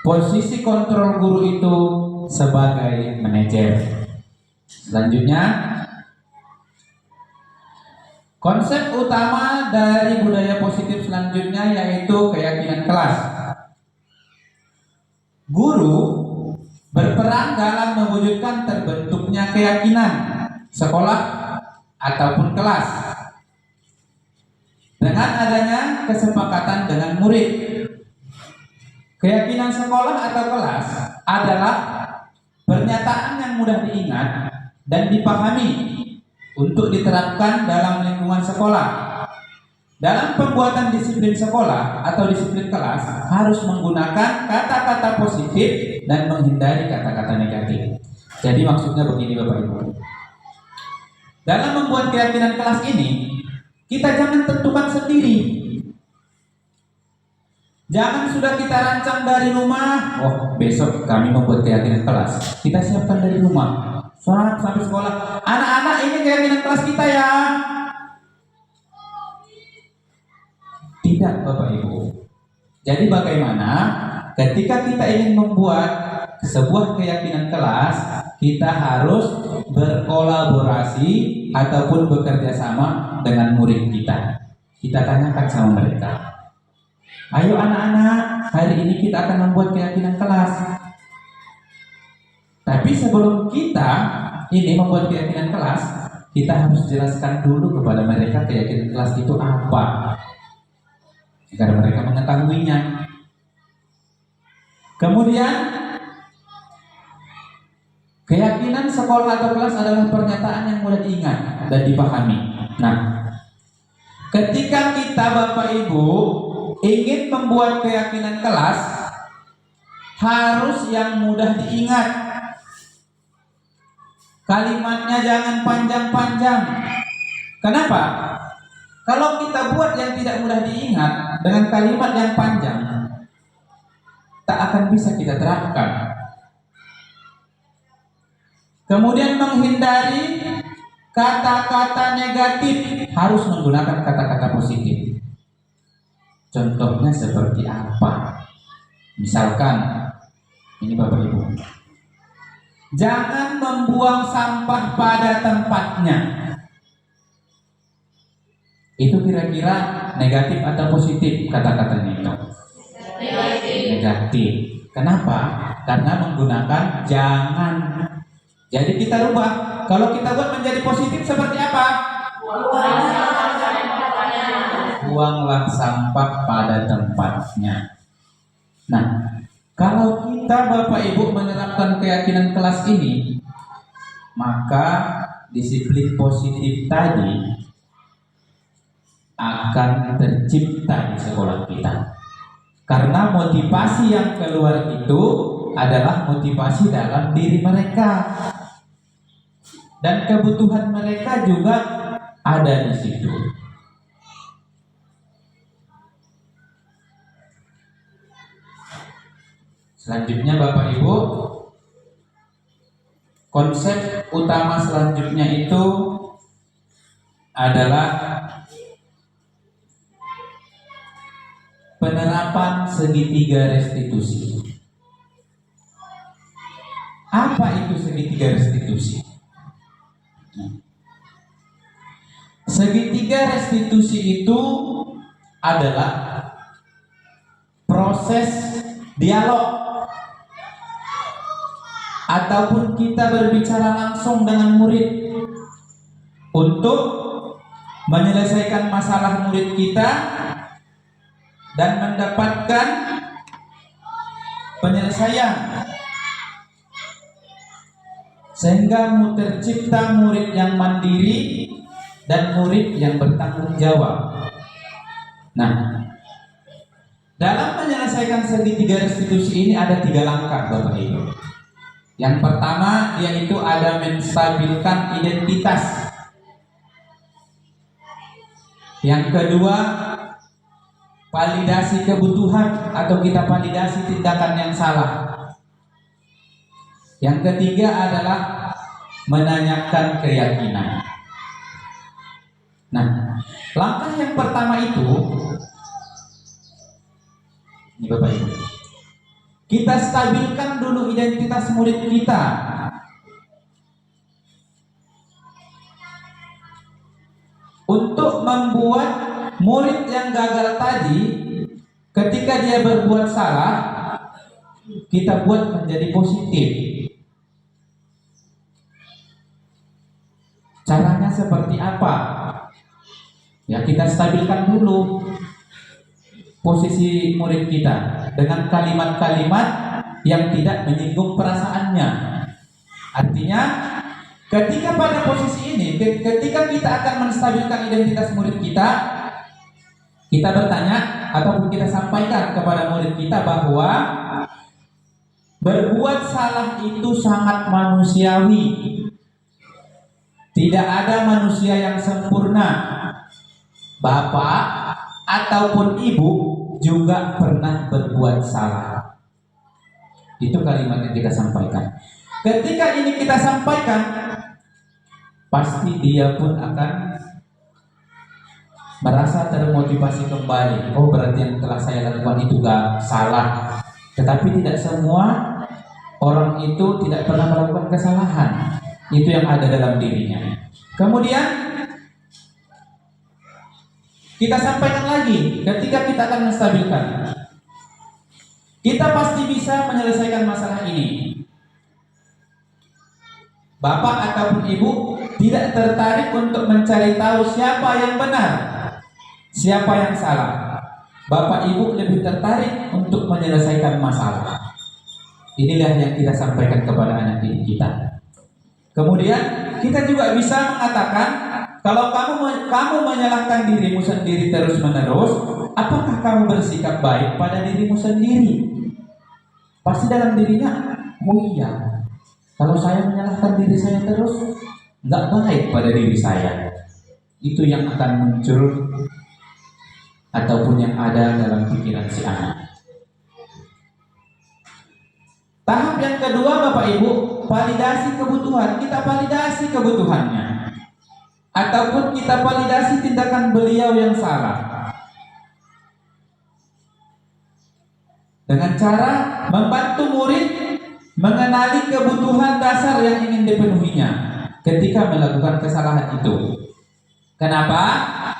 posisi kontrol guru itu sebagai manajer. Selanjutnya, konsep utama dari budaya positif selanjutnya yaitu keyakinan kelas. Guru berperan dalam mewujudkan terbentuknya keyakinan sekolah ataupun kelas dengan adanya kesepakatan dengan murid. Keyakinan sekolah atau kelas adalah pernyataan yang mudah diingat dan dipahami untuk diterapkan dalam lingkungan sekolah. Dalam pembuatan disiplin sekolah atau disiplin kelas harus menggunakan kata-kata positif dan menghindari kata-kata negatif. Jadi maksudnya begini Bapak Ibu. Dalam membuat keyakinan kelas ini, kita jangan tentukan sendiri. Jangan sudah kita rancang dari rumah, oh besok kami membuat keyakinan kelas. Kita siapkan dari rumah. Sampai sekolah, anak-anak ini keyakinan kelas kita ya. Tidak Bapak Ibu. Jadi bagaimana ketika kita ingin membuat sebuah keyakinan kelas, kita harus berkolaborasi ataupun bekerja sama dengan murid kita. Kita tanyakan sama mereka, ayo anak-anak, hari ini kita akan membuat keyakinan kelas. Tapi sebelum kita ini membuat keyakinan kelas, kita harus jelaskan dulu kepada mereka keyakinan kelas itu apa, agar mereka mengetahuinya. Kemudian, keyakinan sekolah atau kelas adalah pernyataan yang mudah diingat dan dipahami. Nah, ketika kita Bapak Ibu ingin membuat keyakinan kelas, harus yang mudah diingat. Kalimatnya jangan panjang-panjang. Kenapa? Kalau kita buat yang tidak mudah diingat dengan kalimat yang panjang, tak akan bisa kita terapkan. Kemudian menghindari kata-kata negatif, harus menggunakan kata-kata positif. Contohnya seperti apa? Misalkan, ini Bapak Ibu, jangan membuang sampah pada tempatnya. Itu kira-kira negatif atau positif kata-katanya itu? Negatif. Kenapa? Karena menggunakan jangan. Jadi kita rubah. Kalau kita buat menjadi positif seperti apa? Buanglah sampah pada tempatnya. Nah, kalau kita Bapak Ibu menerapkan keyakinan kelas ini, maka disiplin positif tadi akan tercipta di sekolah kita. Karena motivasi yang keluar itu adalah motivasi dalam diri mereka. Dan kebutuhan mereka juga ada di situ. Selanjutnya Bapak Ibu, konsep utama selanjutnya itu adalah penerapan segitiga restitusi. Apa itu segitiga restitusi? Segitiga restitusi itu adalah proses dialog ataupun kita berbicara langsung dengan murid untuk menyelesaikan masalah murid kita dan mendapatkan penyelesaian, sehingga tercipta murid yang mandiri dan murid yang bertanggung jawab. Nah, dalam menyelesaikan segitiga restitusi ini ada 3 langkah Bapak Ibu. Yang pertama yaitu ada menstabilkan identitas. Yang kedua, validasi kebutuhan atau kita validasi tindakan yang salah. Yang ketiga adalah menanyakan keyakinan. Nah, langkah yang pertama itu, ini Bapak Ibu, kita stabilkan dulu identitas murid kita. Untuk membuat murid yang gagal tadi, ketika dia berbuat salah, kita buat menjadi positif. Caranya seperti apa? Ya, kita stabilkan dulu posisi murid kita dengan kalimat-kalimat yang tidak menyinggung perasaannya. Artinya, ketika pada posisi ini, ketika kita akan menstabilkan identitas murid kita bertanya ataupun kita sampaikan kepada murid kita bahwa berbuat salah itu sangat manusiawi. Tidak ada manusia yang sempurna. Bapak ataupun ibu juga pernah berbuat salah. Itu kalimat yang kita sampaikan. Ketika ini kita sampaikan, pasti dia pun akan merasa termotivasi kembali. Oh, berarti yang telah saya lakukan itu gak salah. Tetapi tidak semua orang itu tidak pernah melakukan kesalahan. Itu yang ada dalam dirinya. Kemudian kita sampaikan lagi ketika kita akan menstabilkan. Kita pasti bisa menyelesaikan masalah ini. Bapak ataupun ibu tidak tertarik untuk mencari tahu siapa yang benar, siapa yang salah. Bapak ibu lebih tertarik untuk menyelesaikan masalah. Inilah yang kita sampaikan kepada anak didik kita. Kemudian kita juga bisa mengatakan, kalau kamu menyalahkan dirimu sendiri terus-menerus, apakah kamu bersikap baik pada dirimu sendiri? Pasti dalam dirinya, oh iya, kalau saya menyalahkan diri saya terus, nggak baik pada diri saya. Itu yang akan muncul ataupun yang ada dalam pikiran si anak. Tahap yang kedua Bapak Ibu, validasi kebutuhan. Kita validasi kebutuhannya, ataupun kita validasi tindakan beliau yang salah, dengan cara membantu murid mengenali kebutuhan dasar yang ingin dipenuhinya ketika melakukan kesalahan itu. Kenapa?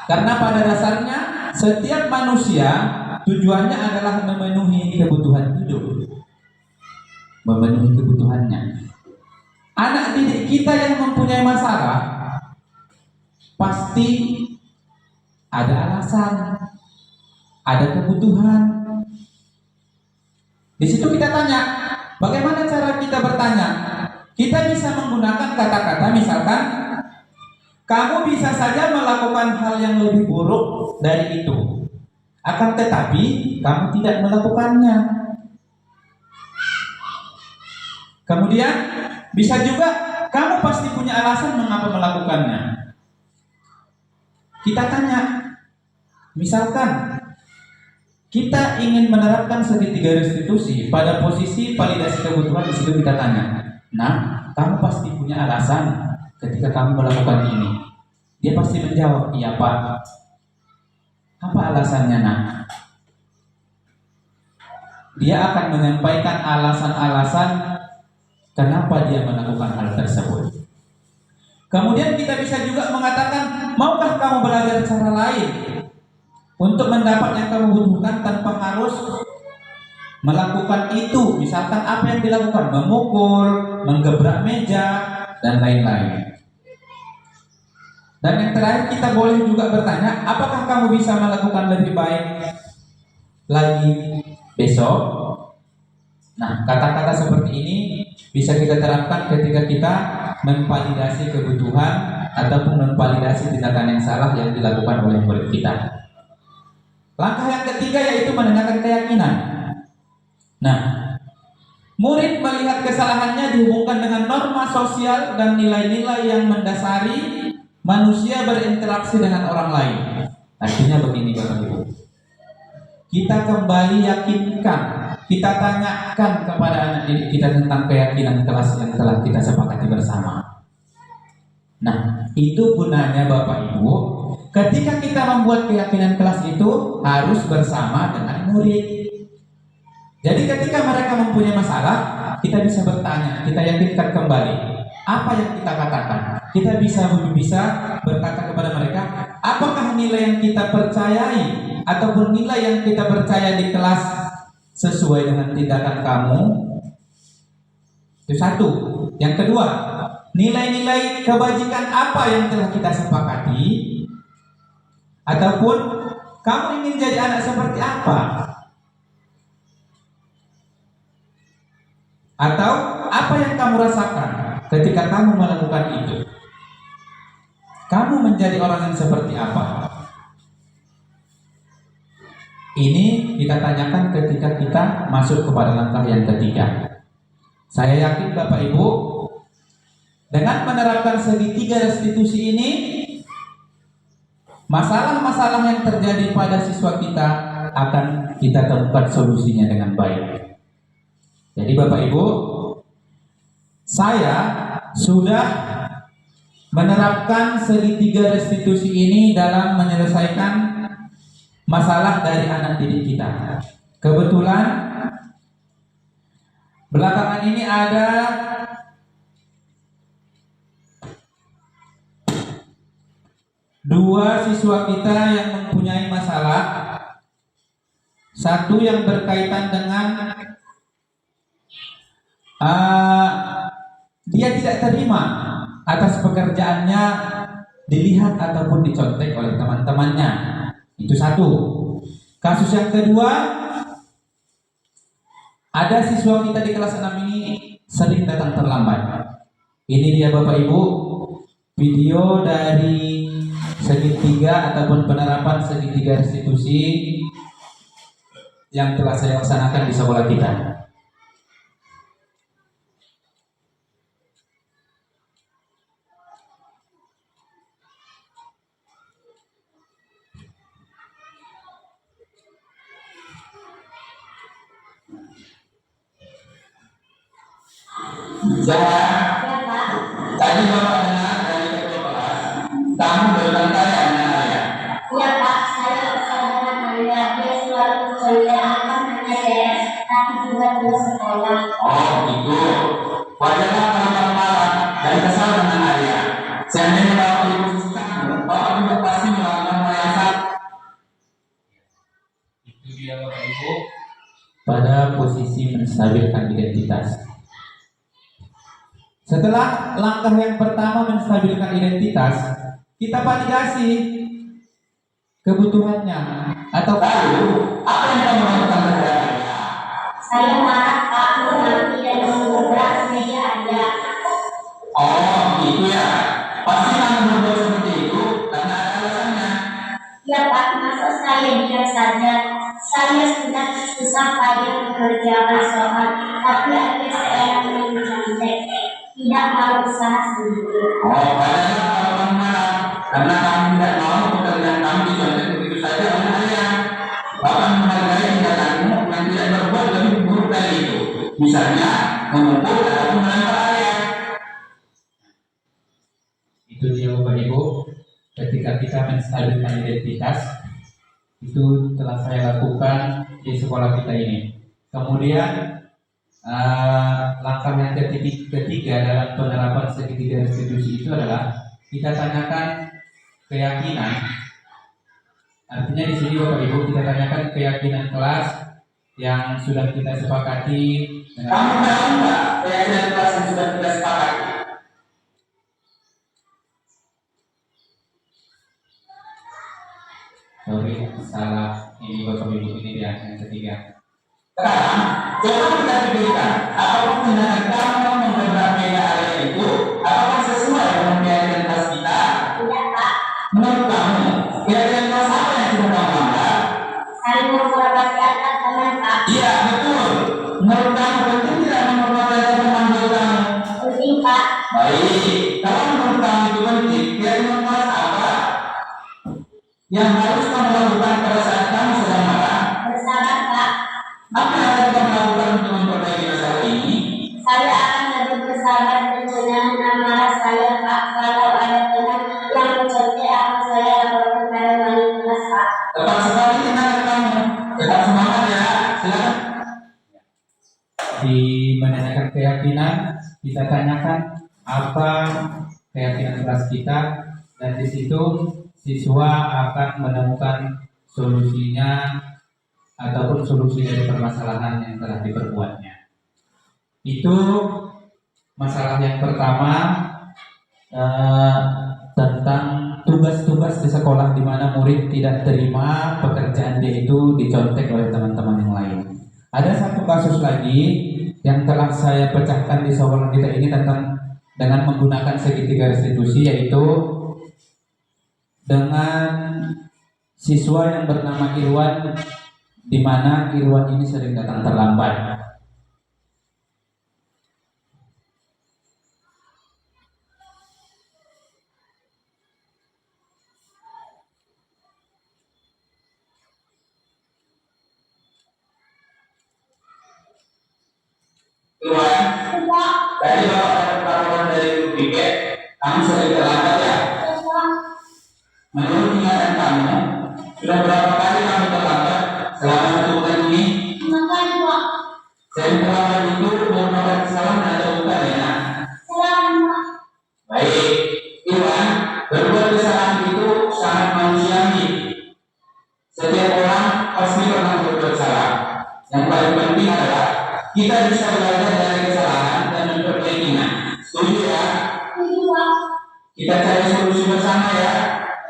Karena pada dasarnya setiap manusia tujuannya adalah memenuhi kebutuhan hidup, memenuhi kebutuhannya. Anak didik kita yang mempunyai masalah pasti ada alasan, ada kebutuhan. Di situ kita tanya, bagaimana cara kita bertanya? Kita bisa menggunakan kata-kata, misalkan, kamu bisa saja melakukan hal yang lebih buruk dari itu. akan tetapi kamu tidak melakukannya. Kemudian bisa juga kamu pasti punya alasan mengapa melakukannya. Kita tanya, misalkan kita ingin menerapkan segitiga restitusi pada posisi validasi kebutuhan, di situ kita tanya, nah, kamu pasti punya alasan ketika kamu melakukan ini. Dia pasti menjawab, iya Pak. Apa alasannya, nak? Dia akan menyampaikan alasan-alasan kenapa dia melakukan hal tersebut. Kemudian kita bisa juga mengatakan, maukah kamu belajar cara lain untuk mendapat yang kamu butuhkan tanpa harus melakukan itu? Misalkan apa yang dilakukan, memukul, menggebrak meja, dan lain-lain. Dan yang terakhir kita boleh juga bertanya, apakah kamu bisa melakukan lebih baik lagi besok? Nah, kata-kata seperti ini bisa kita terapkan ketika kita memvalidasi kebutuhan ataupun memvalidasi tindakan yang salah yang dilakukan oleh murid kita. Langkah yang ketiga yaitu mendengarkan keyakinan. Nah, murid melihat kesalahannya dihubungkan dengan norma sosial dan nilai-nilai yang mendasari manusia berinteraksi dengan orang lain. Artinya begini Bapak Ibu, kita kembali yakinkan, kita tanyakan kepada anak didik kita tentang keyakinan kelas yang telah kita sepakati bersama. Nah, itu gunanya Bapak Ibu, ketika kita membuat keyakinan kelas itu harus bersama dengan murid. Jadi ketika mereka mempunyai masalah, kita bisa bertanya, kita yakinkan kembali apa yang kita katakan. Kita bisa berkata kepada mereka, apakah nilai yang kita percayai ataupun nilai yang kita percaya di kelas sesuai dengan tindakan kamu? Itu satu. Yang kedua, nilai-nilai kebajikan apa yang telah kita sepakati? Ataupun kamu ingin jadi anak seperti apa? Atau apa yang kamu rasakan ketika kamu melakukan itu? Kamu menjadi orang yang seperti apa? Ini kita tanyakan ketika kita masuk kepada langkah yang ketiga. Saya yakin Bapak Ibu, dengan menerapkan segitiga restitusi ini, masalah-masalah yang terjadi pada siswa kita akan kita temukan solusinya dengan baik. Jadi Bapak Ibu, saya sudah menerapkan segitiga restitusi ini dalam menyelesaikan masalah dari anak didik kita. Kebetulan belakangan ini ada dua siswa kita yang mempunyai masalah. Satu yang berkaitan dengan dia tidak terima atas pekerjaannya dilihat ataupun dicontek oleh teman-temannya. Itu satu. Kasus yang kedua, ada siswa kita di kelas 6 ini sering datang terlambat. Ini dia Bapak Ibu, video dari segitiga ataupun penerapan segitiga restitusi yang telah saya laksanakan di sekolah kita. Tadi Bapak dengar dari ketua kelas, kamu berkata ya? Iya Pak, saya dengan Maria. Dia selalu mengajarkan mengajar, tapi juga dulu sekolah. Oh gitu. Wajarlah kalau kamu marah dan kesal dengan Arya. Seandainya Bapak Ibu suka, Bapak Ibu pasti melakukan mayasan. Itu dia Bapak Ibu. Pada posisi menstabilkan identitas. Setelah langkah yang pertama menstabilkan identitas, kita validasi kebutuhannya. Atau apa yang kamu lakukan terhadap? Saya marah Pak, mengerti dan mengubah meja Anda. Oh gitu ya. Pasti kamu berbuat seperti itu karena ada alasannya. Iya Pak, masa saya diam saja. Saya sudah susah payah mengerjakan soal, tapi akhirnya saya mencontek. Tidak mau usaha sendiri. Oh, padahal kalau marah karena kamu tidak mau pekerjaan kamu dicontek begitu saja oleh ayah. Bapak menghargai tindakanmu yang tidak berbuat lebih buruk dari itu. Misalnya memukul atau melempar ayah. Itu dia Bapak Ibu. Ketika kita menstabilkan identitas, itu telah saya lakukan di sekolah kita ini. Kemudian langkah yang ketiga dalam penerapan segitiga restitusi itu adalah kita tanyakan keyakinan. Artinya di sini Bapak Ibu kita tanyakan keyakinan kelas yang sudah kita sepakati. Kamu tahu nggak keyakinan kelas yang sudah kita sepakati? Sorry, salah. Ini Bapak Ibu ini dia yang ketiga. Sekarang, coba kita pikirkan, apakah tindakan kamu menabrak area itu, apakah sesuai dengan keyakinan kelas kita? Tidak, Pak. Menurut kamu, keyakinan kelas apa yang sudah kamu langgar? Saling menghormati antar teman, Pak. Iya, betul. Menurut kamu penting tidak menghormati teman kamu? Penting, Pak. Baik, kalau menurut kamu itu penting, keyakinan kelas apa yang harus kamu lakukan pada saat kamu sedang marah? Bersabar, Pak. Apa yang harus kamu lakukan untuk memperbaiki masalah ini? Saya akan lebih bersabar dan menahan amarah saya, Pak. Kalau ada teman yang mencontek, akan saya laporkan pada wali kelas, Pak. Tepat sekali tindakan kamu. Tetap semangat ya. Silakan. Di menanyakan keyakinan, kita tanyakan apa keyakinan kelas kita, dan di situ siswa akan menemukan solusinya ataupun solusi dari permasalahan yang telah diperbuatnya. Itu masalah yang pertama, tentang tugas-tugas di sekolah di mana murid tidak terima pekerjaan dia itu dicontek oleh teman-teman yang lain. Ada satu kasus lagi yang telah saya pecahkan di sekolah kita ini dengan menggunakan segitiga restitusi, yaitu dengan siswa yang bernama Irwan, di mana Irwan ini sering datang terlambat. Irwan, tadi Bapak dapat laporan dari Ibu Piket, kamu sering terlambat ya? Menurut ingatan kamu, sudah berapa kali kamu terlambat selama 1 bulan ini? Makanya, Pak. Sering terlambat itu merupakan kesalahan atau bukan ya? Selamat, Pak. Baik, Irwan, berbuat kesalahan itu sangat manusiawi. Setiap orang pasti pernah berbuat salah. Yang paling penting adalah kita bisa belajar dari kesalahan dan memperbaikinya. Setuju ya? Setuju, Pak. Kita cari solusi bersama ya.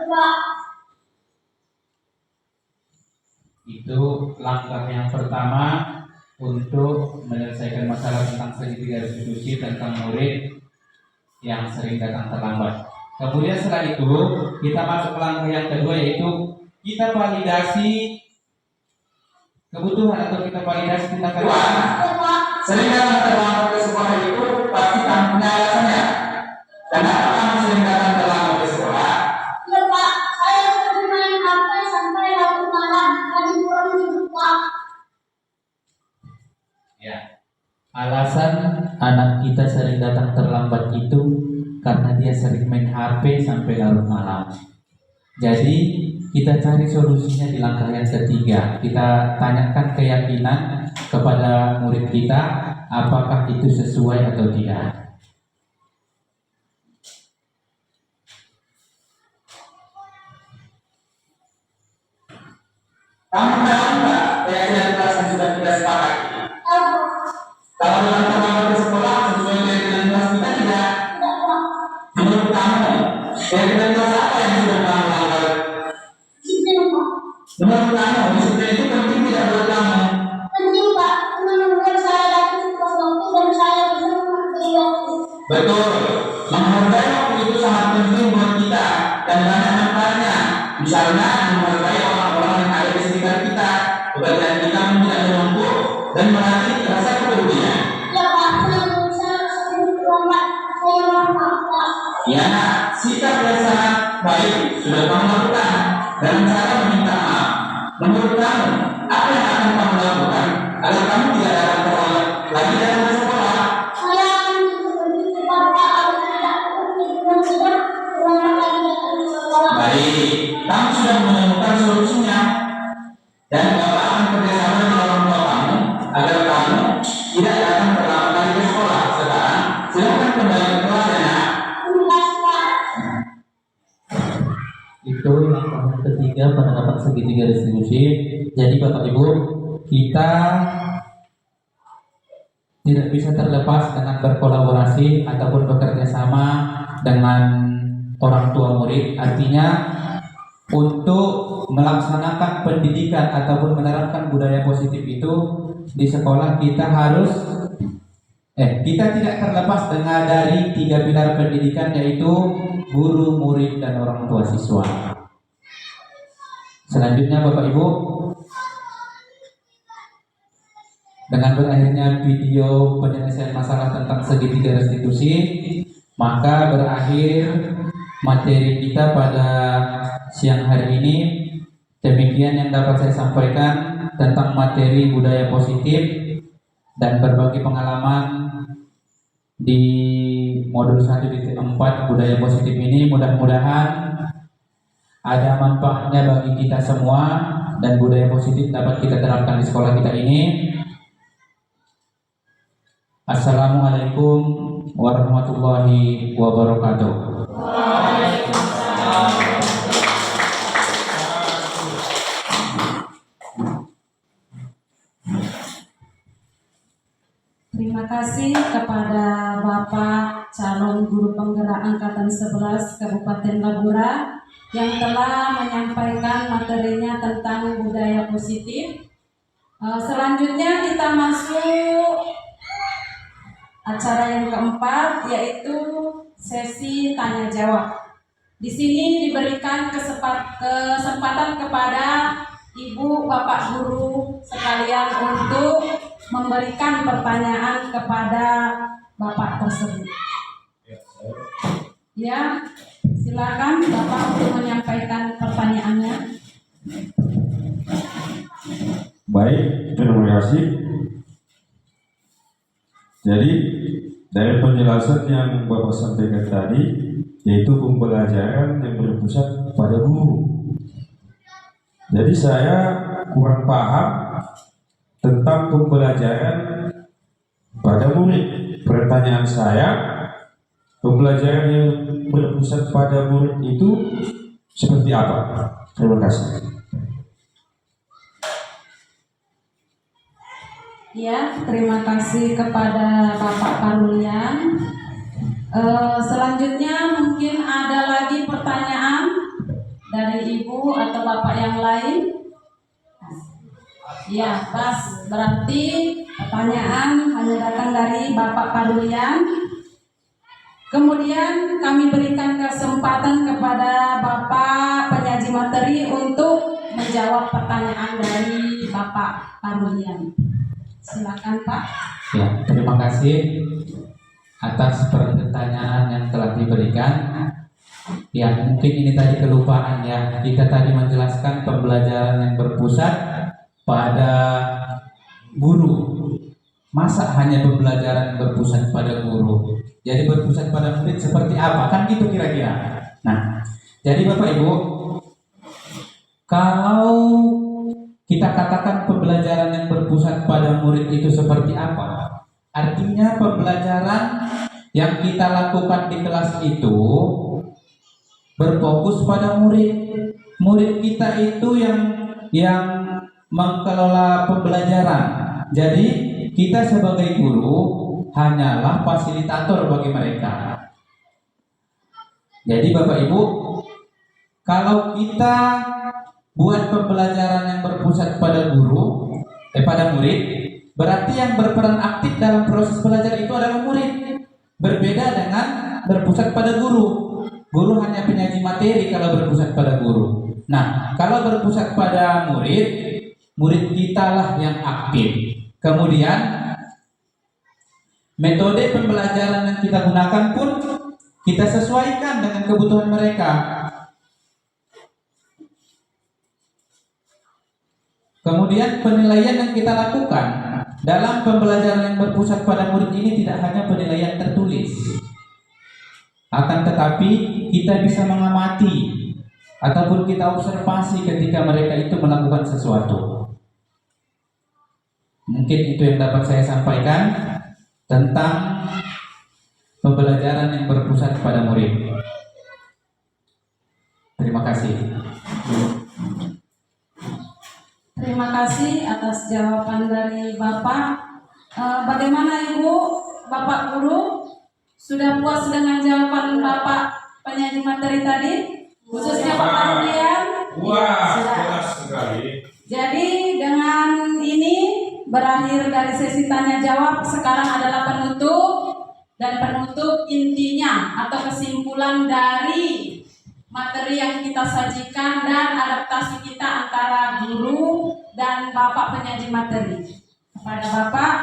Pak. Itu langkah yang pertama untuk menyelesaikan masalah tentang segitiga restitusi tentang murid yang sering datang terlambat. Kemudian setelah itu kita masuk ke langkah yang kedua, yaitu kita validasi kebutuhan atau kita validasi tindakan. Pak. Sering datang terlambat ke sekolah itu pasti kamu punya alasannya. Kenapa kamu sering datang terlambat ke sekolah? Ya, Pak. Saya sering main HP sampai larut malam. Tadi kurang tidur, Pak. Ya. Alasan anak kita sering datang terlambat itu karena dia sering main HP sampai larut malam. Jadi kita cari solusinya di langkah yang ketiga. Kita tanyakan keyakinan kepada murid kita, apakah itu sesuai atau tidak. Kamu tahu nggak keyakinan kelas yang sudah kita sepakati? Tahu, Kalau dalam terlambat ke sekolah sesuai keyakinan kelas kita tidak. tidak, Pak. Menurut kamu, keyakinan kelas apa yang sudah kamu langgar? Disiplin, Pak. Menurut kamu, disiplin itu penting tidak buat kamu? Penting, Pak. Menurut saya lagi pas waktu dan saya bisa menghargai waktu. Betul. Menghargai waktu itu sangat penting buat kita dan banyak manfaatnya. Misalnya menghargai orang-orang dan melatih rasa kepedulian. Ya Pak, saya berusaha selamat. Saya mohon Pak. Ya, sikap yang sangat baik sudah kamu lakukan dalam cara meminta maaf. Menurut kamu, apa yang akan kamu lakukan agar kamu tidak dapat teroleh lagi dalam sekolah? Saya akan berbagi Bapak agar tidak sudah ulang lagi dalam sekolah. Baik, kamu sudah menemukan solusinya dan Bapak akan bekerjasama dengan orang tua kamu agar kamu tidak datang terlambat lagi ke sekolah. Sekarang silakan kembali ke kelas ya. Nak. Terima kasih Pak. Itu yang tahun ketiga penerapan segitiga distribusi. Jadi Bapak Ibu, kita tidak bisa terlepas dengan berkolaborasi ataupun bekerja sama dengan orang tua murid. Artinya untuk melaksanakan pendidikan ataupun menerapkan budaya positif itu di sekolah kita harus kita tidak terlepas dengan dari 3 pilar pendidikan, yaitu guru, murid, dan orang tua siswa. Selanjutnya Bapak Ibu, dengan berakhirnya video penyelesaian masalah tentang segitiga restitusi, maka berakhir materi kita pada siang hari ini. Demikian yang dapat saya sampaikan tentang materi budaya positif dan berbagi pengalaman di modul 1.4 budaya positif ini. Mudah-mudahan ada manfaatnya bagi kita semua dan budaya positif dapat kita terapkan di sekolah kita ini. Assalamualaikum warahmatullahi wabarakatuh. Terima kasih kepada Bapak calon guru penggerak angkatan 11 Kabupaten Labura yang telah menyampaikan materinya tentang budaya positif. Selanjutnya kita masuk acara yang keempat, yaitu sesi tanya jawab. Di sini diberikan kesempatan kepada Ibu Bapak guru sekalian untuk memberikan pertanyaan kepada Bapak tersebut. Ya, silakan Bapak untuk menyampaikan pertanyaannya. Baik, terima kasih. Jadi dari penjelasan yang Bapak sampaikan tadi, yaitu pembelajaran yang berpusat pada guru. Jadi saya kurang paham tentang pembelajaran pada murid. Pertanyaan saya, pembelajaran yang berpusat pada murid itu seperti apa? Terima kasih. Ya, terima kasih kepada Bapak Parulian. Selanjutnya mungkin ada lagi pertanyaan dari Ibu atau Bapak yang lain. Ya, pas. Berarti pertanyaan hanya datang dari Bapak Parulian. Kemudian kami berikan kesempatan kepada Bapak penyaji materi untuk menjawab pertanyaan dari Bapak Parulian. Silakan Pak. Ya, terima kasih atas pertanyaan yang telah diberikan. Ya, mungkin ini tadi kelupaan ya. Kita tadi menjelaskan pembelajaran yang berpusat pada guru. Masa hanya pembelajaran berpusat pada guru? Jadi berpusat pada murid seperti apa? Kan gitu kira-kira. Nah, jadi Bapak Ibu, kalau kita katakan pembelajaran yang berpusat pada murid itu seperti apa? Artinya pembelajaran yang kita lakukan di kelas itu berfokus pada murid. Murid kita itu yang mengelola pembelajaran. Jadi kita sebagai guru hanyalah fasilitator bagi mereka. Jadi Bapak Ibu, kalau kita buat pembelajaran yang berpusat pada guru, pada murid, berarti yang berperan aktif dalam proses belajar itu adalah murid. Berbeda dengan berpusat pada guru. Guru hanya penyaji materi kalau berpusat pada guru. Nah, kalau berpusat pada murid, murid kita lah yang aktif. Kemudian metode pembelajaran yang kita gunakan pun kita sesuaikan dengan kebutuhan mereka. Kemudian penilaian yang kita lakukan dalam pembelajaran yang berpusat pada murid ini tidak hanya penilaian tertulis, akan tetapi kita bisa mengamati ataupun kita observasi ketika mereka itu melakukan sesuatu. Mungkin itu yang dapat saya sampaikan tentang pembelajaran yang berpusat pada murid. Terima kasih. Terima kasih atas jawaban dari Bapak. Bagaimana Ibu, Bapak Guru? Sudah puas dengan jawaban Bapak penyaji materi tadi? Khususnya Bapak Rudian? Wah, Sudah. jelas sekali. Jadi dengan ini berakhir dari sesi tanya jawab. Sekarang adalah penutup, dan penutup intinya atau kesimpulan dari materi yang kita sajikan dan adaptasi kita antara guru dan Bapak penyaji materi. Kepada Bapak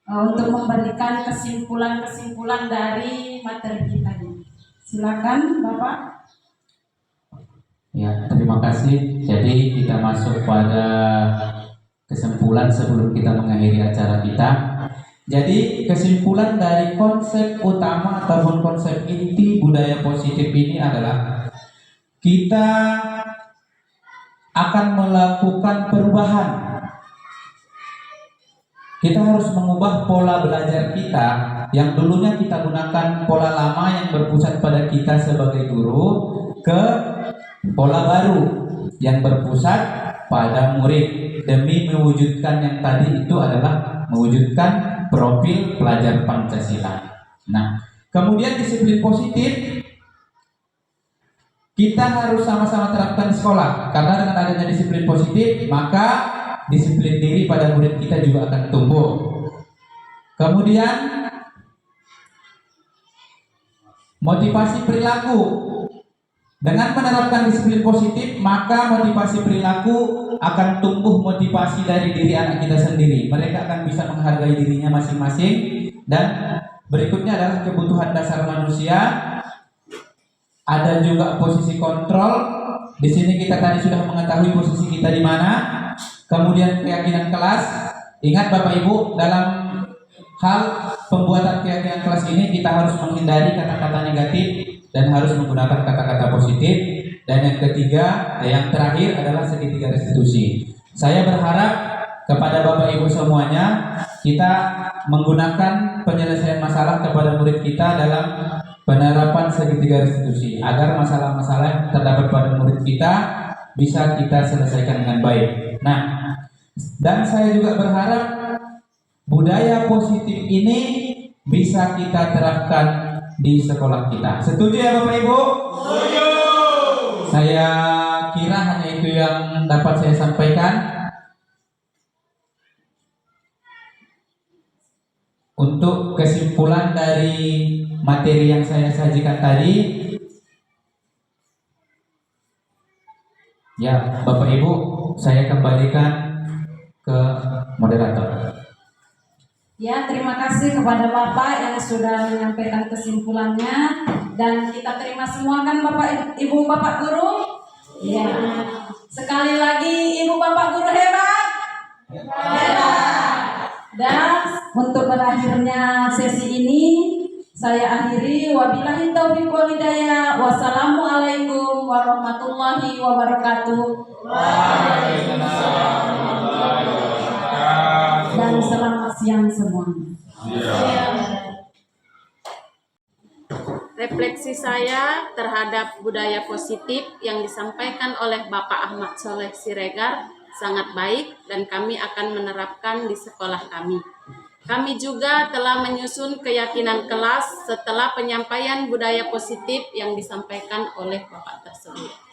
untuk memberikan kesimpulan-kesimpulan dari materi kita ini. Silakan Bapak. Ya, terima kasih. Jadi kita masuk pada kesimpulan sebelum kita mengakhiri acara kita. Jadi kesimpulan dari konsep utama ataupun konsep inti budaya positif ini adalah kita akan melakukan perubahan. Kita harus mengubah pola belajar kita yang dulunya kita gunakan pola lama yang berpusat pada kita sebagai guru ke pola baru yang berpusat pada murid demi mewujudkan yang tadi itu adalah mewujudkan profil pelajar Pancasila. Nah, kemudian disiplin positif kita harus sama-sama terapkan di sekolah, karena dengan adanya disiplin positif maka disiplin diri pada murid kita juga akan tumbuh. Kemudian motivasi perilaku. Dengan menerapkan disiplin positif, maka motivasi perilaku akan tumbuh motivasi dari diri anak kita sendiri. Mereka akan bisa menghargai dirinya masing-masing. Dan berikutnya adalah kebutuhan dasar manusia. Ada juga posisi kontrol. Di sini kita tadi sudah mengetahui posisi kita di mana. Kemudian keyakinan kelas. Ingat Bapak Ibu, dalam hal pembuatan keyakinan kelas ini kita harus menghindari kata-kata negatif dan harus menggunakan kata-kata positif. Dan yang ketiga, yang terakhir adalah segitiga restitusi. Saya berharap kepada Bapak Ibu semuanya, kita menggunakan penyelesaian masalah kepada murid kita dalam penerapan segitiga restitusi, agar masalah-masalah yang terdapat pada murid kita bisa kita selesaikan dengan baik. Nah, dan saya juga berharap budaya positif ini bisa kita terapkan di sekolah kita. Setuju ya Bapak Ibu? Setuju. Saya kira hanya itu yang dapat saya sampaikan. Untuk kesimpulan dari materi yang saya sajikan tadi, ya Bapak Ibu, saya kembalikan ke moderator. Ya, terima kasih kepada Bapak yang sudah menyampaikan kesimpulannya, dan kita terima semua kan Bapak Ibu Bapak Guru? Ya. Sekali lagi Ibu Bapak Guru hebat. Hebat. Dan untuk berakhirnya sesi ini saya akhiri, wabillahi taufiq wal hidayah. Wassalamualaikum warahmatullahi wabarakatuh. Dan selamat siang semuanya. Refleksi saya terhadap budaya positif yang disampaikan oleh Bapak Ahmad Soleh Siregar sangat baik, dan kami akan menerapkan di sekolah kami. Kami juga telah menyusun keyakinan kelas setelah penyampaian budaya positif yang disampaikan oleh Bapak tersebut.